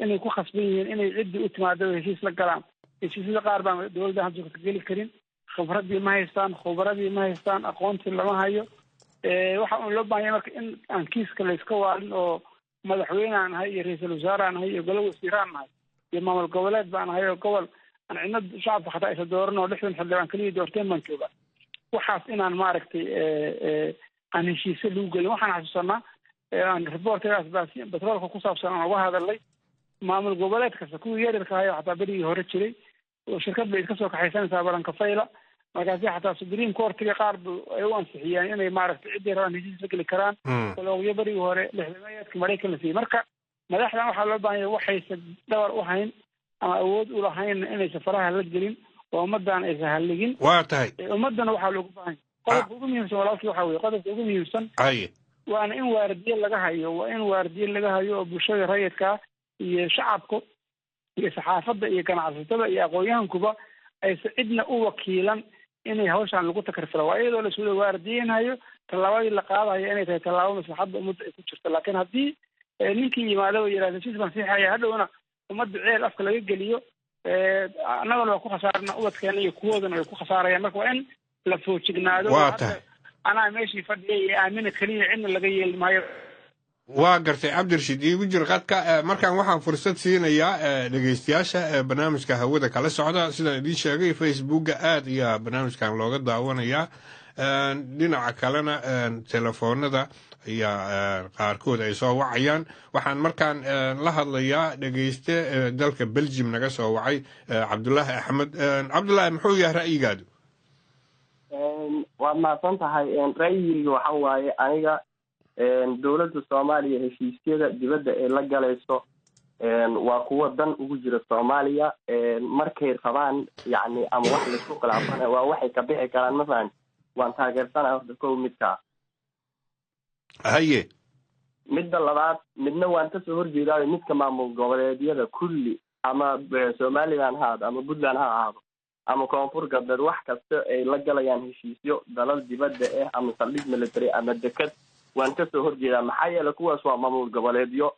inay ku khasban yihiin inay ciddi u timaado heshiis la galaan heshiisyada qaar baan dowladda hadda ka geli karin khibradii ma haystaan aqoontii lama hayo waxa uu loo baahan yahay marka in aan kiiska la iska waalin oo madaxweyne aan ahay iyo ra'iisul wasaare aan ahay iyo golaha wasiiraan ahay iyo maamul goboleed baan ahay oo gobol aan cidna shacabka xataa isa dooran oo 60 xildhibaan kaliya doorteen baan joogaa waxaas inaan maaragtay aan heshiisyo lagu gelin waxaan xasuusanaa aan reportkaas batroolka ku saabsan aan uga hadalay maamul goboleed kasta kuwii yaryarka ahaa xataa berigii hore jiray oo shirkad bay iska soo kaxaysanaysaa baranka fayla markaasi xataa Supreme Court-ka qaar ay u ansixiyeen inay maaragtay cidii rabaan heshiis la geli karaan oo berigii hore 60-meeyadka Mareykan la siiyay marka madaxdan waxaa loo baahan yahay waxaysan dhawr u hayn ama awood u lahayn inay safaraha la gelin oo ummadan ay sahaligin waa tahay ummadana waxaa loogu baahan qodobka ugu muhiimsan walaalkii waxa weeye qodobka ugu muhiimsan waana in waardiye laga hayo oo bulshada rayidka iyo shacabku iyo saxaafadda iyo ganacsatada iyo aqoon-yahankuba aysan cidna u wakiilan inay hawshan lagu takrifalo waa iyadoo la soo waardiyeynayo tallaabadii la qaadayo inay tahay tallaabo maslaxadda ummadda ay ku jirto laakiin haddii ninkii yimaado yiraahdo heshiis baan siixaya hadhowna ummadda ceel afka laga geliyo annagana waa ku khasaarna ubadkeena iyo kuwoodana way ku khasaarayaan marka waa in la foojignaado waa tahay anaa meeshii fadhiyay aamina kaliya cidna laga yeeli maayo waa gartay cabdirashiid iigu jir qadka markaan waxaan fursad siinayaa dhegaystayaasha barnaamijka hawada kala socda sidaan idiin sheegay facebooka aad iyo barnaamijkan looga daawanayaa dhinaca kalena telefoonada ayaa qaarkood ay soo wacayaan waxaan markaan la hadlayaa dhegayste dalka Belgium naga soo wacay Cabdullaahi Axmed Cabdullaahi muxuu yahay ra'yigaadu waa maasan tahay ra'yiga waxa waaye aniga dawladda Soomaaliya heshiisyada dibadda ee la galayso waa kuwa dan ugu jira Soomaaliya markay rabaan yani ama wax la isku khilaafana waa waxay ka bixi karaan ma fahan waan taageersanahay horta kow midka haye midda labaad midna waan ka soo horjeedaa midka maamul goboleedyada kulli ama Soomaaliland ha ama Puntland ha ahaado ama koonfur galbeed wax kasta ay la galayaan heshiisyo dalal dibadda ama saldhig military ama dekad waan ka soo horjeedaa maxaa yeelay kuwaas waa maamul goboleedyo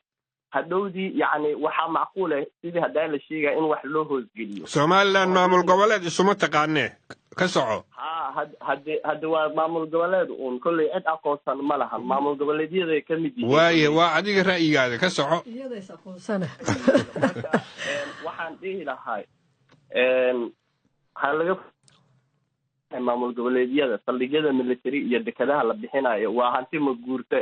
hadhowdii yani waxa macquul ah sidii hadaa la sheegay in wax loo hoosgeliyo Soomaaliland maamul goboleed isuma taqaanee ka soco hadda waa maamul goboleed uun kulli cid aqoonsan ma lahan maamul goboleedyada ka mid yihiin waaye waa adiga ra'yigaada ka soco iyada is aqoonsana waxaan dhihi lahay halaga maamul goboleedyada saldhigyada military iyo dekadaha la bixinayo waa hanti ma guurto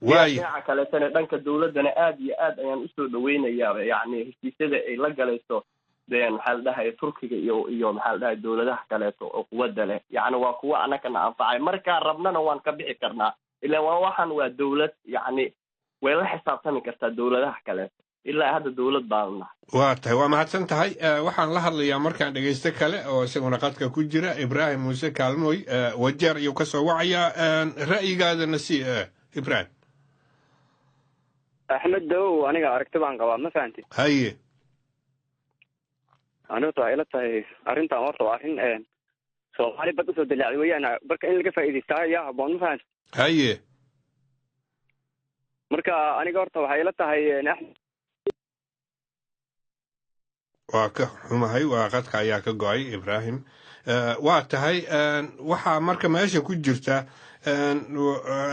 waaye dhinaca kale tan dhanka dawladana aad iyo aad ayaan u soo dhaweynayaa yani heshiisyada ay la galayso maxaa la dhahay Turkiga iyo maxaa la dhahay dawladaha kale oo quwadda leh yani waa kuwa anagana anfacay marka rabnana waan ka bixi karnaa ilaa waxan waa dawlad yani way la xisaabtami kartaa dawladaha kale ilaa hadda dawlad baan waa tahay waa mahadsan tahay waxaan la hadlayaa markaan dhageysto kale oo isaguna qadka ku jira Ibrahim Muuse Kaalmooy wajeer iyo ka soo wacaya ra'yigaadana si Ibrahim Axmed Daw aniga aragti baan qabaa ma fahanti haye aniga taa ila tahay arinta horta waa arin Soomaali bad soo dalacay weeyaan marka in laga faa'iideysto yaa haboon ma fahanti haye marka aniga horta waxa ila tahay waa ka xumahay waa qadka ayaa ka go'ay Ibrahim waa tahay waxa marka meesha ku jirta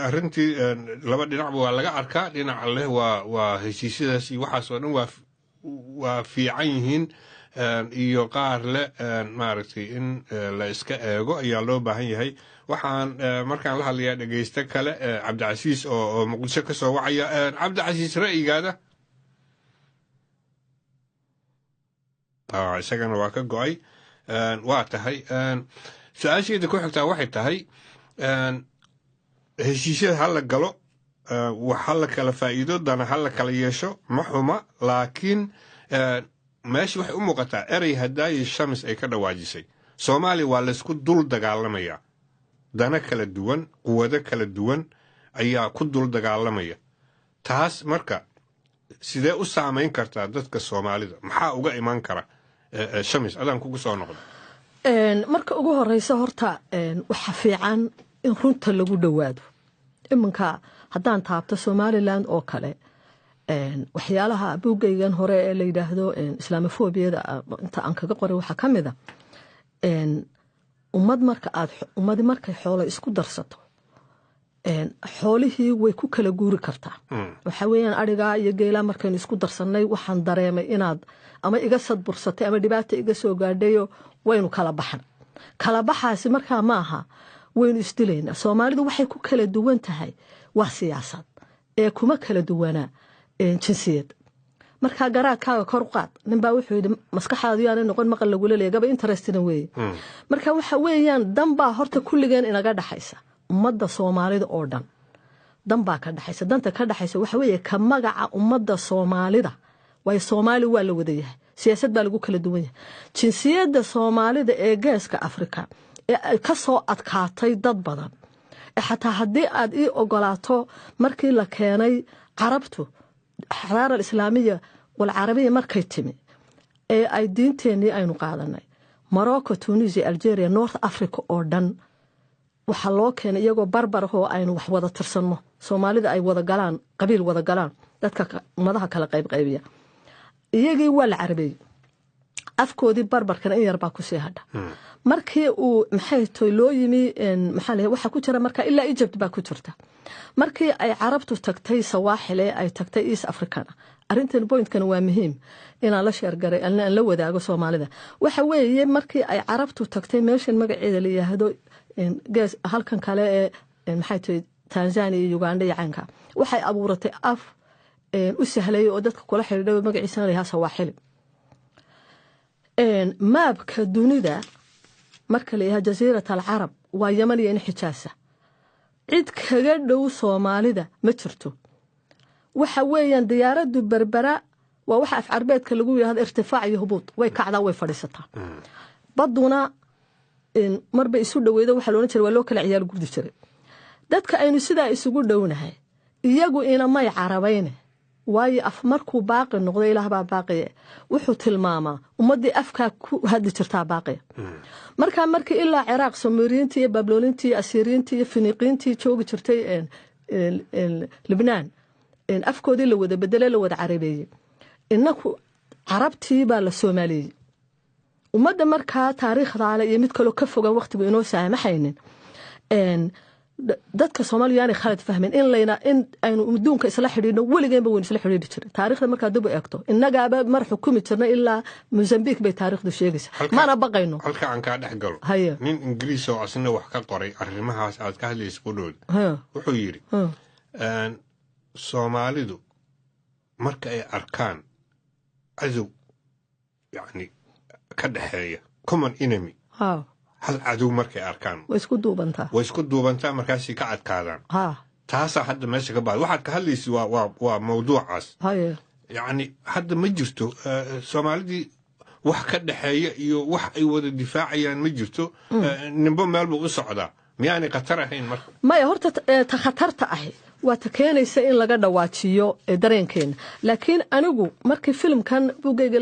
arintii laba dhinac waa laga arkaa dhinac leh waa heshiisyadaas iyo waxaas oo dhan waa fiican yihiin iyo qaar leh maaragtay in la iska eego ayaa loo baahan yahay waxaan markaan la hadlayaa dhageyste kale Cabdicasiis oo Muqdisho ka soo wacaya Cabdicasiis ra'yigaada isagana waa ka go'ay waa tahay su-aasheeda ku xigtaa waxay tahay heshiisyada ha la galo ha la kala faa'iido dana ha la kala yeesho ma xuma laakiin meesha waxay u muuqataa erey hadaayi shamis ay ka dhawaajisay Soomaaliya waa la isku dul dagaalamaya dana kala duwan quwado kala duwan ayaa ku dul dagaalamaya taas marka sidee u saameyn kartaa dadka Soomaalida maxaa uga iman kara shamis adaan kugu soo noqdo marka ugu horeysa horta waxa fiican in runta lagu dhawaado imanka haddaan taabto Somaliland oo kale waxyaalaha buugaygan hore ee la yiraahdo islaamofobiyada inta aan kaga qoray waxa kamid ah ummad markay xoolo isku darsato xoolihii way ku kala guuri kartaa waxa weeyaan ariga iyo geela markaynu isku darsanay waxaan dareemay inaad ama iga sadbursatay ama dhibaato iga soo gaadhayo waynu kala baxan kala baxaasi markaa ma aha waynu isdilaynaa Soomaalidu waxay ku kala duwan tahay waa siyaasad ee kuma kala duwanaa jinsiyad marka garaadkaaga kor qaad ninbaa wuxuu yidhi maskaxaadu yaanay noqon maqal lagu leeyahay gaba interestina weeye marka waxa weeyaan danbaa horta kulligeen inaga dhaxaysa ummadda Soomaalida oo dhan danbaa ka dhaxaysa danta ka dhaxaysa waxa weeye ka magaca ummadda Soomaalida way Soomaali waa la wada yahay siyaasad baa lagu kala duwan yahay jinsiyadda Soomaalida ee geeska Afrika ee ka soo adkaatay dad badan xataa haddii aad ii ogolaato markii la keenay carabtu xaraara islaamiya wal carabiya markay timi ee ay diinteenii aynu qaadanay Morocco Tunisia Algeria North Africa oo dhan waxa loo keenay iyagoo barbar oo aynu wax wada tirsanno Soomaalida ay wada galaan qabiil wada galaan dadka madaxa kala qaybiya iyagii waa la carabiyay afkoodii barbarkana in yar baa ku sii hadha markii uu maxay toy loo yimi maxaa la waxa ku jira marka ilaa Egypt baa ku jirta markii ay carabtu tagtay sawaaxile ay tagtay East Africa arintan point-kan waa muhiim in la sheer garay aan la wadaago Soomaalida waxa weeye markii ay carabtu tagtay meeshan magaceeda la yiraahdo gaas halkan kale ee maxay toy Tanzania iyo Uganda iyo caanka waxay abuuratay af u sahlay oo dadka kula xiriiray magaciisa la yahay sawaaxile maabka dunida marka la yahay jasiirada al-Arab waa Yemen iyo Xijaasa cid kaga dhow Soomaalida ma jirto waxa weeyaan diyaaradu Berbera waa waxa af Carbeedka lagu yiraahdo irtifaac iyo hubuud way kacdaa way fadhiisataa baduna marba isu dhaweedo waxa loo jiray waa loo kala ciyaar gurdi jiray dadka aynu sidaa isugu dhownahay iyagu ina may carabayne waayo af markuu baaqi noqday ilaah baa baaqiye wuxuu tilmaamaa ummadii afka ku hadli jirtaa baaqiye markii ilaa Ciraaq Soomaaliyiintii iyo Baablooniintii Asiiriyiintii iyo Finiqiintii joogi jirtay Lebanon afkoodii la wada bedelay la wada carabeeyay inaku carabtii baa la Soomaaliyay ummadda markaa taariikhda iyo mid kale ka fogan waqtigu inoo saamaxaynin dadka Soomaaliyaana khalad fahmeen in aynu adduunka isla xiriirno waligeeba weyn isla xiriiri jiray taariikhda marka dib u eegto innagaaba mar xukumi jirna ilaa Mozambique bay taariikhdu sheegaysaa mana baqayno halka aan ka dhax galo nin Ingiriis oo asna wax ka qoray arrimahaas aad ka hadlayso ku dhow wuxuu yiri Soomaalidu marka ay arkaan azu yani ka dhaxeeya common enemy hal cadow markay arkaan way isku duubantaa markaas ka adkaadaan taasa hadda meesha ka baad waxaad ka hadlaysi waa mawduucaas yani hadda ma jirto Soomaalidii wax ka dhaxeeya iyo wax ay wada difaacayaan ma jirto nimbo meel buu u socdaa miyaanay khatar ahayn marka maya horta ta khatarta ahi waa ta keenaysa in laga dhawaajiyo dareenkeena laakiin anigu markii filmkan bugayga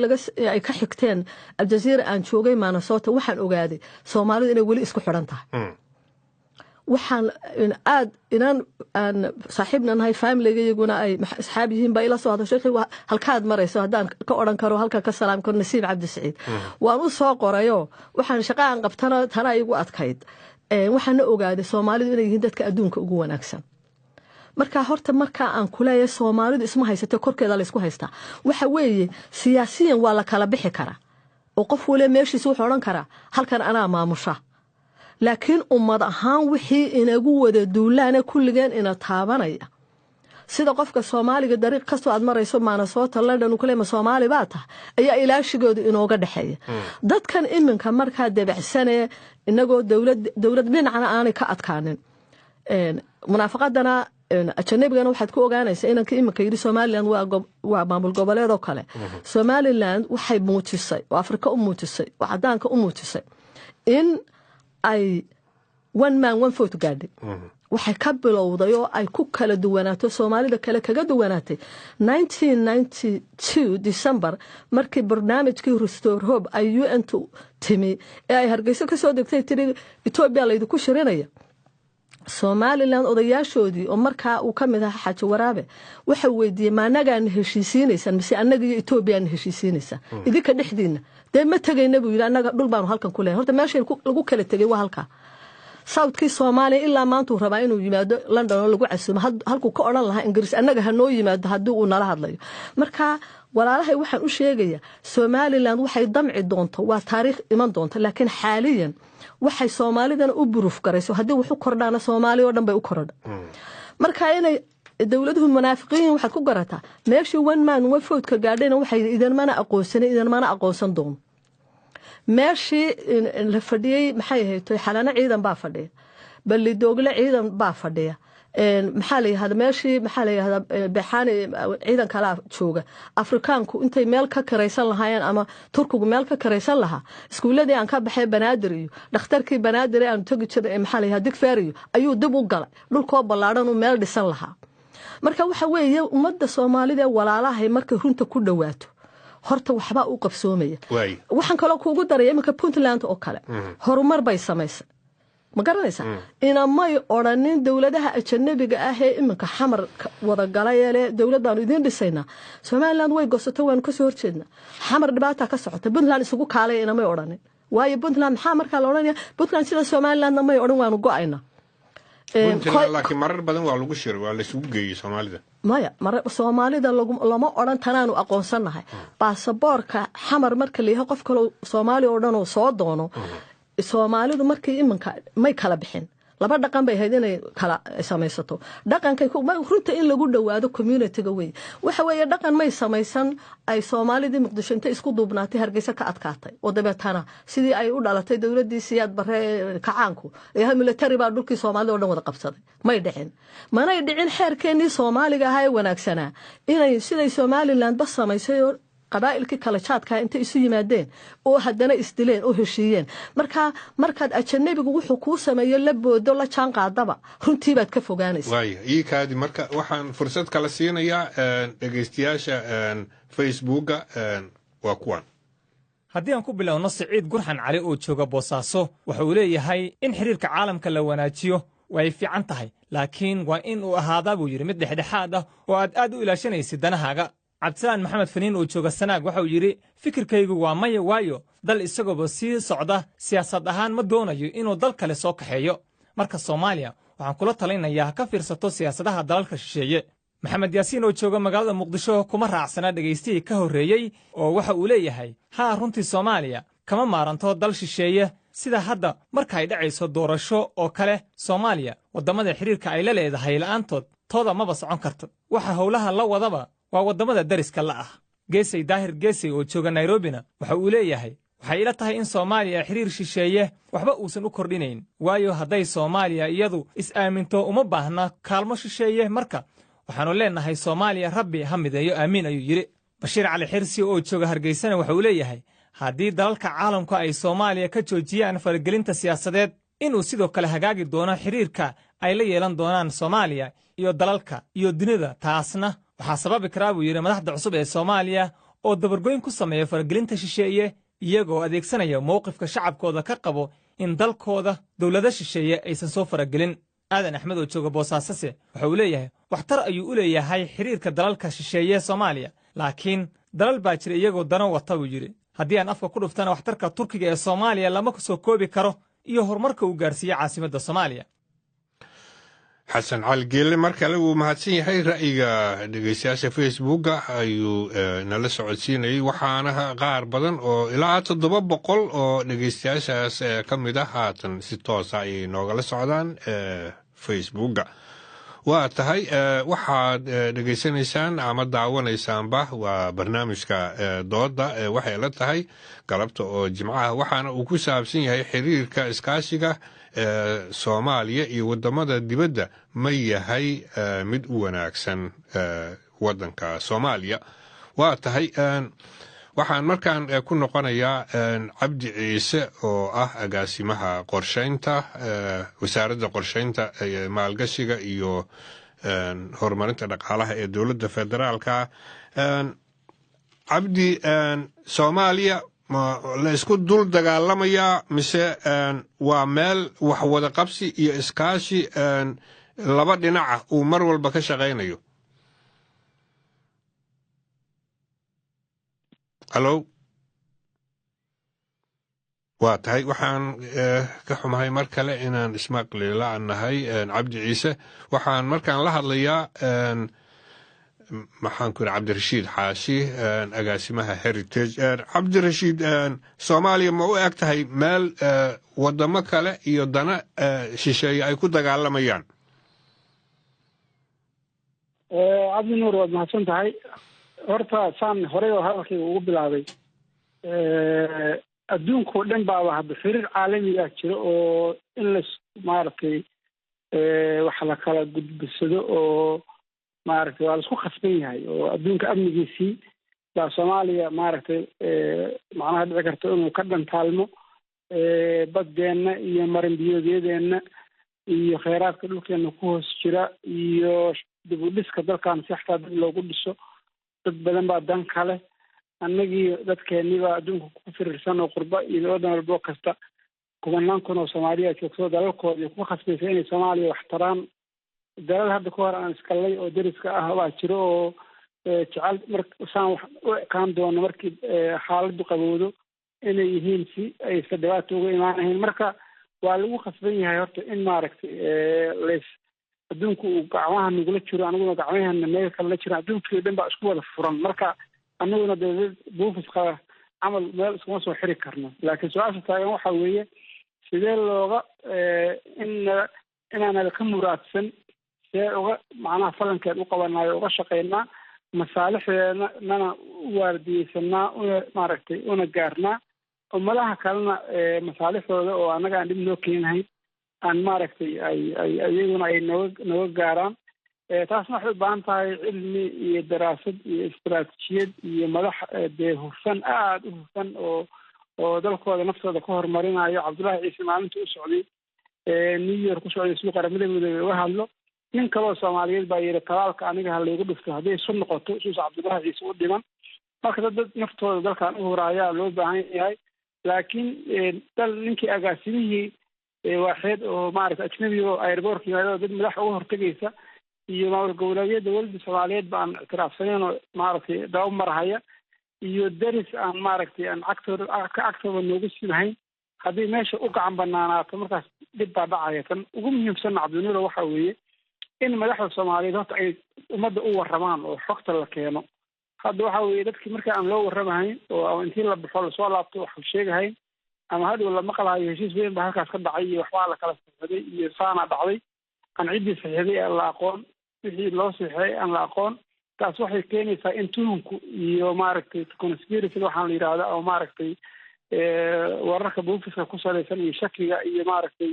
ay ka xigteen Al Jazeera aan joogay Minnesota waxaan ogaaday Soomaalidu inay wali isku xiran tahay waxaan aad inaan saaxiibna nahay family-gayaguna ay asxaab yihiin ba ila soo hadashay halkaad marayso hadaan ka oran karo halka ka salaam karo Nasiib Cabdi Saciid waan u soo qorayo waxaan shaqo aan qabtana tana igu adkayd waxaan ogaaday Soomaalidu inay yihiin dadka adduunka ugu wanaagsan marka horta marka aan kuleeyahay Soomaalidu isma haysato korkeeda la isku haystaa waxa weeye siyaasiyan waa la kala bixi kara oo qof wale meeshiisa wuxuu oran kara halkan anaa maamusha laakiin ummad ahaan wixii inagu wada duulaana kulligeen ina taabanaya sida qofka Soomaaliga dariiq kasto aad marayso Minnesota London u kaleema Soomaali baa tahay ayaa ilaashigooda inooga dhaxeeya dadkan iminka marka dabacsanee inagoo dawlad dhinacna aanay ka adkaanin munaafaqadana ajnabigana waxaad ku ogaanaysaa inanka iminka yiri Somaliland waa maamul goboleed oo kale Somaliland waxay muujisay oo Afrika u muujisay oo cadaanka u muujisay in ay one man one vote gaadhay waxay ka bilowday oo ay ku kala duwanaato Soomaalida kale kaga duwanaatay 1992 December markii barnaamijkii Restore Hope ay UN timi ee ay Hargeysa ka soo degtay tiri Ethiopia la idinku shirinaya Somaliland odayaashoodii oo markaa uu kamid ahaa Xaaji Waraabe waxa weydiiyay maanagaan heshiisiinaysan mise annaga iyo Ethiopia heshiisiinaysa idinka dhexdiina de ma tagayna buu yiri annaga dhul baan halkan ku leeyahay horta meesha lagu kala tagay waa halka Southkii Soomaaliya ilaa maanta uu rabaa inuu yimaado London oo lagu casuumo halku ka oran lahaa Ingiriis annaga hanoo yimaado haddii uu nala hadlayo marka walaalahay waxaan u sheegayaa Somaliland waxay damci doonto waa taariikh iman doonto laakiin xaaliyan waxay Soomaalidana u buruuf garayso haddii wuxuu kordhaana Soomaaliya oo dhan bay u korodha marka inay dawladuhu munaafiqiin waxaad ku garataa meeshii one man one vote ka gaadhayna waxay idan mana aqoonsan doon meeshii la fadhiyay maxay ahayd xalana ciidan baa fadhiya balli doogle ciidan baa fadhiya maxaa la yiraahdaa meeshii maxaa la yiraahdaa baxaan ciidan kala jooga Afrikaanku intay meel ka kareysan lahaayeen ama Turkigu meel ka kareysan lahaa iskuuladii aan ka baxay Banaadir iyo dhakhtarkii Banaadir aan tagi jiray maxaa la yiraahdaa Digfaar iyo ayuu dib u galay dhulkoo ballaaran oo meel dhisan lahaa marka waxa weeye ummadda Soomaalida walaalahay marka runta ku dhawaato horta waxba u qabsoomaya waxaan kale kuugu daray iminka Puntland oo kale horumar bay samaysay ma garanaysaa inamay odhanin dowladaha ajanabiga ah ee iminka xamar wada galay ee dowladdaanu idiin dhisaynaa somaliland way gosato waanu kasoo horjeednaa xamar dhibaata ka socota puntland isugu kaalay inamay odhanin waayo puntland maxaa markaa la odhanaya puntland sida somalilandna may odhan waanu go-ayna laakiin marar badan waa lagu shiray waa laysugu geeyey soomaalida maya soomaalida lama odhan tanaanu aqoonsanahay baasaboorka xamar marka la yahay qof kaloo soomaali oo dhan oo soo doono soomaalidu markii iminka may kala bixin laba dhaqan bay ahayd inay kala samaysato dhaqankay runta in lagu dhawaado community-ga wey waxa weeye dhaqan may samaysan ay soomaalidii muqdisho inta isku duubnaatay hargeysa ka adkaatay oo dabeetana sidii ay u dhalatay dowladii siyaad bare kacaanku ee military baa dhulkii soomaalida oo dhan wada qabsaday may dhicin manay dhicin xeerkeenii soomaaliga ahaa ee wanaagsanaa inay siday somaliland ba samaysay qabaa'ilkii kala jaadka inta isu yimaadeen oo haddana isdileen oo heshiiyeen markaad ajanabigu wuxuu kuu sameeyo la boodo la jaan qaadaba runtii baad ka fogaanaysaa waaya ii kaadi marka waxaan fursad kala siinayaa dhegaystayaasha facebooka waa kuwan haddii aan ku bilowno Siciid Gurxan Cali oo jooga Boosaaso waxa uu leeyahay in xiriirka caalamka la wanaajiyo way fiican tahay laakiin waa in uu ahaadaa buu yiri mid dhexdhexaad ah oo aad u ilaashanaysid danahaaga cabdisalaan maxamed faniin oo jooga Sanaag waxa uu yiri fikirkaygu waa maya waayo dal isagoo sii socda siyaasad ahaan ma doonayo inuu dal kale soo kaxeeyo marka Soomaaliya waxaan kula talinayaa ka fiirsato siyaasadaha dalalka shisheeye maxamed yaasiin oo jooga magaalada Muqdisho kuma raacsana dhageystii ka horeeyay oo waxa uu leeyahay runtii Soomaaliya kama maaranto dal shisheeye sida hadda marka ay dhacayso doorasho oo kale Soomaaliya wadamada xiriirka ay la leedahay la'aantood tooda maba socon karto waxa howlaha la wadaba waa wadamada dariska la ah geesay daahir geesay oo jooga Nairobina waxa uu leeyahay waxay ila tahay in Soomaaliya xiriir shisheeye waxba uusan u kordhinayn waayo haday Soomaaliya iyadu is aaminto uma baahna kaalmo shisheeye marka waxaanu leenahay Soomaaliya rabbi hamideeyo aamin ayuu yiri Bashiir Cali Xirsi oo jooga Hargeysana waxa uu leeyahay haddii dalalka caalamku ay Soomaaliya ka joojiyaan faragelinta siyaasadeed inuu sidoo kale hagaagi doono xiriirka ay la yeelan doonaan Soomaaliya iyo dalalka iyo dunida taasna waxaa sababi karaa buu yiri madaxda cusub ee Soomaaliya oo dabargoyn ku sameeya faragelinta shisheeye iyagoo adeegsanaya mowqifka shacabkooda ka qabo in dalkooda dawladda shisheeye aysan soo faragelin aadan axmed oo jooga Boosaaso waxa uu leeyahay waxtar ayuu u leeyahay xiriirka dalalka shisheeye Soomaaliya laakiin dalal baa jira iyagoo dano wata buu yiri haddii aan afka ku dhuftana waxtarka Turkiga ee Soomaaliya lama soo koobi karo iyo horumarka uu gaarsiiyay caasimadda Soomaaliya xasan cali geelle markale wuu mahadsan yahay ra'yiga dhegaystayaasha facebooka ayuu nala socodsiinayay waxaana qaar badan oo ilaa 700 oo dhegaystayaashaas ka mid ah haatan si toos ah ay noogala socdaan facebooka waa tahay waxaad dhegaysanaysaan ama daawanaysaanba waa barnaamijka dooda waxay la tahay galabta oo jimcaha waxaana uu ku saabsan yahay xiriirka iskaashiga Soomaaliya iyo wadamada dibadda ma yahay mid u wanaagsan wadanka Soomaaliya waa tahay waxaan markaan ku noqonayaa Cabdi Ciise oo ah agaasimaha qorsheynta wasaaradda qorsheynta maalgashiga iyo horumarinta dhaqaalaha ee dawladda federaalka Cabdi Soomaaliya ma la isku dul dagaalamayaa mise waa meel wax wada qabsi iyo iskaashi laba dhinaca uu mar walba ka shaqaynayo hallo waa tahay waxaan ka xumahay mar kale inaan ismaqli la'anahay Cabdi Ciise waxaan markaan la hadlayaa maxaan ku Cabdirashiid Xaashi agaasimaha Heritage Cabdirashiid Soomaaliya ma u eg tahay meel wadamo kale iyo dana shisheeye ay ku dagaalamayaan cabdi nuur waad mahadsan tahay horta saan horey oo hadalkayga ugu bilaabay adduunkao dhan baaba hadda xiriir caalamiga jira oo in la maaragtay wax la kala gudbisado oo maaragtay waa la isku khasban yahay oo adduunka amnigiisii baa Soomaaliya maaragtay macnaha dhici karto inuu ka dhantaalmo baddeena iyo marinbiyoodyadeena iyo kheyraadka dhulkeena ku hoos jira iyo dib u dhiska dalkan si xataa dib loogu dhiso dad badan baa dan kale annagii dadkeennii baa adduunka ku firirsan oo qurba iyo wadan walbo kasta kumanaan kun oo Soomaaliya joogto dalalkooda ku khasbaysa inay Soomaaliya wax taraan dalal hadda ka hor aan iskalay oo deriska ah waa jiro oo jecel markaan wax u ekaan doono markii xaaladdu qabowdo inay yihiin si ay dhibaato uga imaanayeen marka waa lagu khasban yahay horta in maaragtay lees adduunku uu gacmaha nagula jiro aniguna gacmahana meel kale la jiro adduunkii dhan baa isku wada furan marka aniguna dawlad buufis qaba camal meel iskuma soo xiri karno laakiin su-aasha taagan waxa weeye sidee looga inaana ka muraadsan see uga macnaha falankeed u qabanayo uga shaqaynaa masaalixdeennana u waardiyeysanaa una maaragtay una gaarnaa ummadaha kalena masaalixdooda oo annaga aan dhib noo keenahayn aan maaragtay iyaguna ay nooga gaaraan taasna waxay u baahan tahay cilmi iyo daraasad iyo istaraatijiyad iyo madax dee hufan aada u hufan oo dalkooda naftooda ka horumarinayo cabdullaahi ciise maalinta u socday new york ku socday siduu qaramada midoobey uga hadlo nin kaloo Soomaaliyeed baa yiri talaalka aniga ha laygu dhufto hadday isu noqoto suusa cabdullaahi ciise u dhiman marka dad naftooda dalkan u horaaya loo baahan yahay laakiin dal ninkii agaasimihii waaxeed oo maaragtay ajnabi oo airport yimaado dad madax uga hortagaysa iyo maamul goboleedyada dowladda Soomaaliyeed baan ictiraafsanayn oo maaragtay daawo marhaya iyo deris aan maaragtay aan agtooda noogu siinahayn haddii meesha u gacan banaanaato markaas dhib baa dhacaya tan ugu muhiimsan cabdinuur waxa weeye in madaxda Soomaaliyeed horta ay ummadda u waramaan oo xogta la keeno hadda waxa weeye dadkii marka aan loo waramahayn oo intii la baxo la soo laabto wax sheegahayn ama hadda la maqlayo heshiis weyn baa halkaas ka dhacay iyo waxbaa la kala saxday iyo saana dhacday aan ciddii saxiixday aan la aqoon wixii loo saxiixay aan la aqoon taas waxay keenaysaa in tuhunku iyo maaragtay conspiracy waxaan la yidhaahdaa oo maaragtay wararka buufiska ku salaysan iyo shakiga iyo maaragtay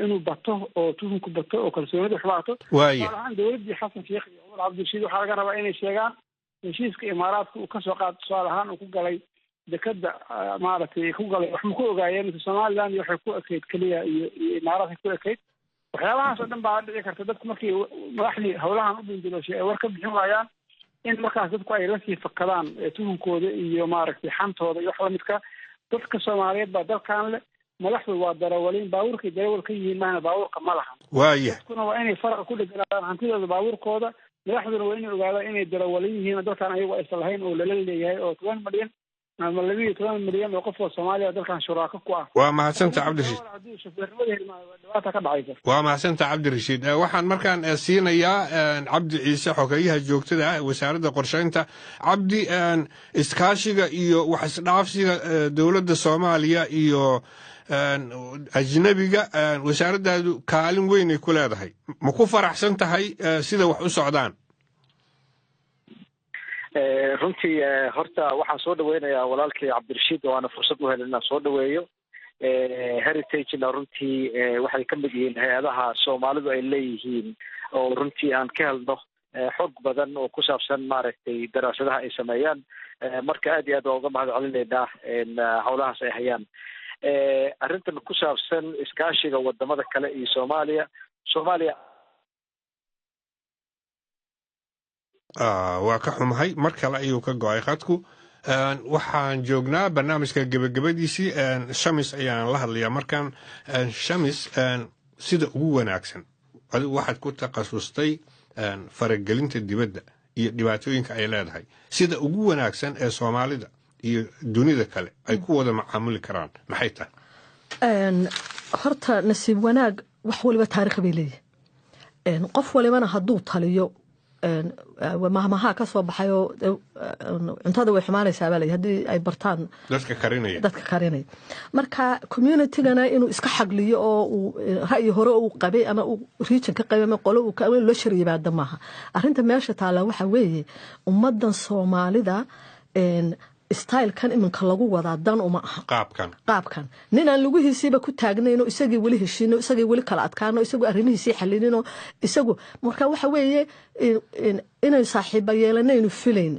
inuu bato oo tuhunku bato oo kalsoonida xubaato waxaan dowladdii xasan sheekh iyo cumar cabdirashiid waxaa laga rabaa inay sheegaan heshiiska imaaraadka uu kasoo qaado tusaale ahaan uu ku galay dekada maaragtay ku galay wax ma ku ogaayeen Somaliland waxay ku ekeyd kaliya iyo imaaraadka ku ekeyd waxyaabahaas oo dhan baa dhici karta dadku markii madaxdii howlahan u dindilooshay ay war ka bixin waayaan in markaas dadku ay la sii fakadaan tuhunkooda iyo maaragtay xantooda iyo wax la midka dadka Soomaaliyeed baa dalkan leh madaxdu waa darawaliin baabuurkay darawal ka yihiin maana baabuurka ma lahan dadkuna waa inay farqa ku dhiganaadaan hantidooda baabuurkooda madaxduna waa inay ogaadaan inay darawaliin yihiin dalkan ayagu aysan lahayn oo lala leeyahay oo 20 milyan ama 12 milyan oo qof oo Soomaaliya dalkan shuraaka ku ah waa mahadsantahay Cabdirashiid waa mahadsantahay Cabdirashiid waxaan markaan siinayaa Cabdi Ciise xogayaha joogtada ah wasaaradda qorsheynta Cabdi iskaashiga iyo wax isdhaafsiga dawladda Soomaaliya iyo ajnabiga wasaaraddaadu kaalin weyn ay ku leedahay ma ku faraxsan tahay sida wax u socdaan runtii horta waxaan soo dhaweynayaa walaalkay Cabdirashiid oo aan fursad u helay inaan soo dhaweeyo heritage-na runtii waxay ka mid yihiin hay-adaha Soomaalidu ay leeyihiin oo runtii aan ka helno xog badan oo ku saabsan maaragtay daraasadaha ay sameeyaan marka aad iyo aad uga mahadcelinaynaa howlahaas ay hayaan arrintan ku saabsan iskaashiga wadamada kale iyo Soomaaliya waa ka xumahay mar kale ayuu ka go'ay khadku waxaan joognaa barnaamijka gebagabadiisii shamis ayaan la hadlayaa markaan shamis sida ugu wanaagsan adigu waxaad ku takhasustay faragelinta dibadda iyo dhibaatooyinka ay leedahay sida ugu wanaagsan ee Soomaalida iyo dunida kale ay ku wada macaamuli karaan maxay tahay horta nasiib wanaag wax waliba taariikh bay leeyahay qof walibana hadduu taliyo mahmaha ka soo baxayo cuntada way xumaanaysaa baa haddii ay bartaan dadka karinaya marka community-gana inuu iska xagliyo oo uu ra'yi hore uu qabay ama uu region ka qabay ama qolo uu ka loo shariibaada maaha arrinta meesha taala waxa weeye ummadan Soomaalida style-kan iminka lagu wadaa dan uma aha qaabkan nin aan lagu hisiiba ku taagnayno isagii wali heshiino isagii wali kala adkaano isagoo arrimihiisii xalinino isagoo marka waxa weeye inay saaxiiba yeelanayno filayn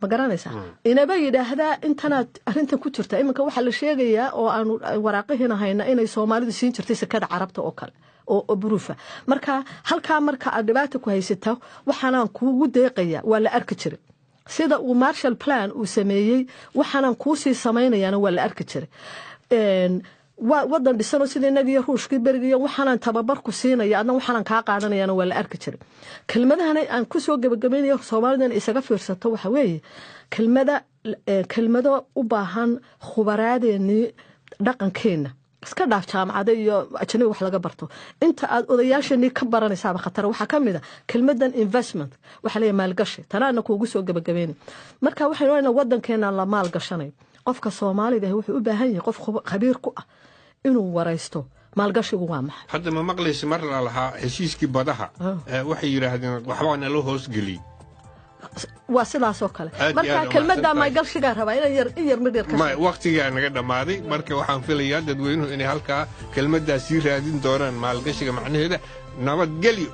ma garanaysaa inaba yidhaahdaa intanaad arrintan ku jirta iminka waxaa la sheegayaa oo aanu waraaqihina hayna inay Soomaalidu siin jirtay sakada carabta oo kale oo burufa marka halkaa marka aad dhibaato ku haysato waxaanaan kuugu deeqaya waa la arki jiray sida uu Marshall Plan uu sameeyay waxaanaan kuu sii samaynayaana waa la arki jiray wadan dhisano sida inaga ruushkii berigiyo waxaan tababar ku siinaya adna waxaan ka qaadanayana waa la arki jiray kelmadahan aan ku soo gabagabeeyo Soomaalidan isaga fiirsato waxa weeye kelmado u baahan khubaradeeni dhaqankeena iska dhaaf jaamacada iyo ajnabi wax laga barto inta aad odayaashani ka baranaysaa khatar waxa kamida kelmadan investment waxa la maalgashi tanaana kuugu soo gabagabeeyay marka waxay wayna wadankeena la maalgashanay qofka Soomaalida wuxuu u baahan yahay qof khabiir ku ah inuu waraysto maalgashigu waa maxay hadda ma maqlaysi mar la lahaa heshiiskii badaha waxay yiraahdeen waxba aan la hoos gali waa sidaas oo kale marka kelmadda maalgashiga raba in yar midheer ka ma waqtiga naga dhamaaday marka waxaan filayaa dadweynuhu inay halka kelmaddaasi raadin doonaan maalgashiga macnaheeda nabad gelyo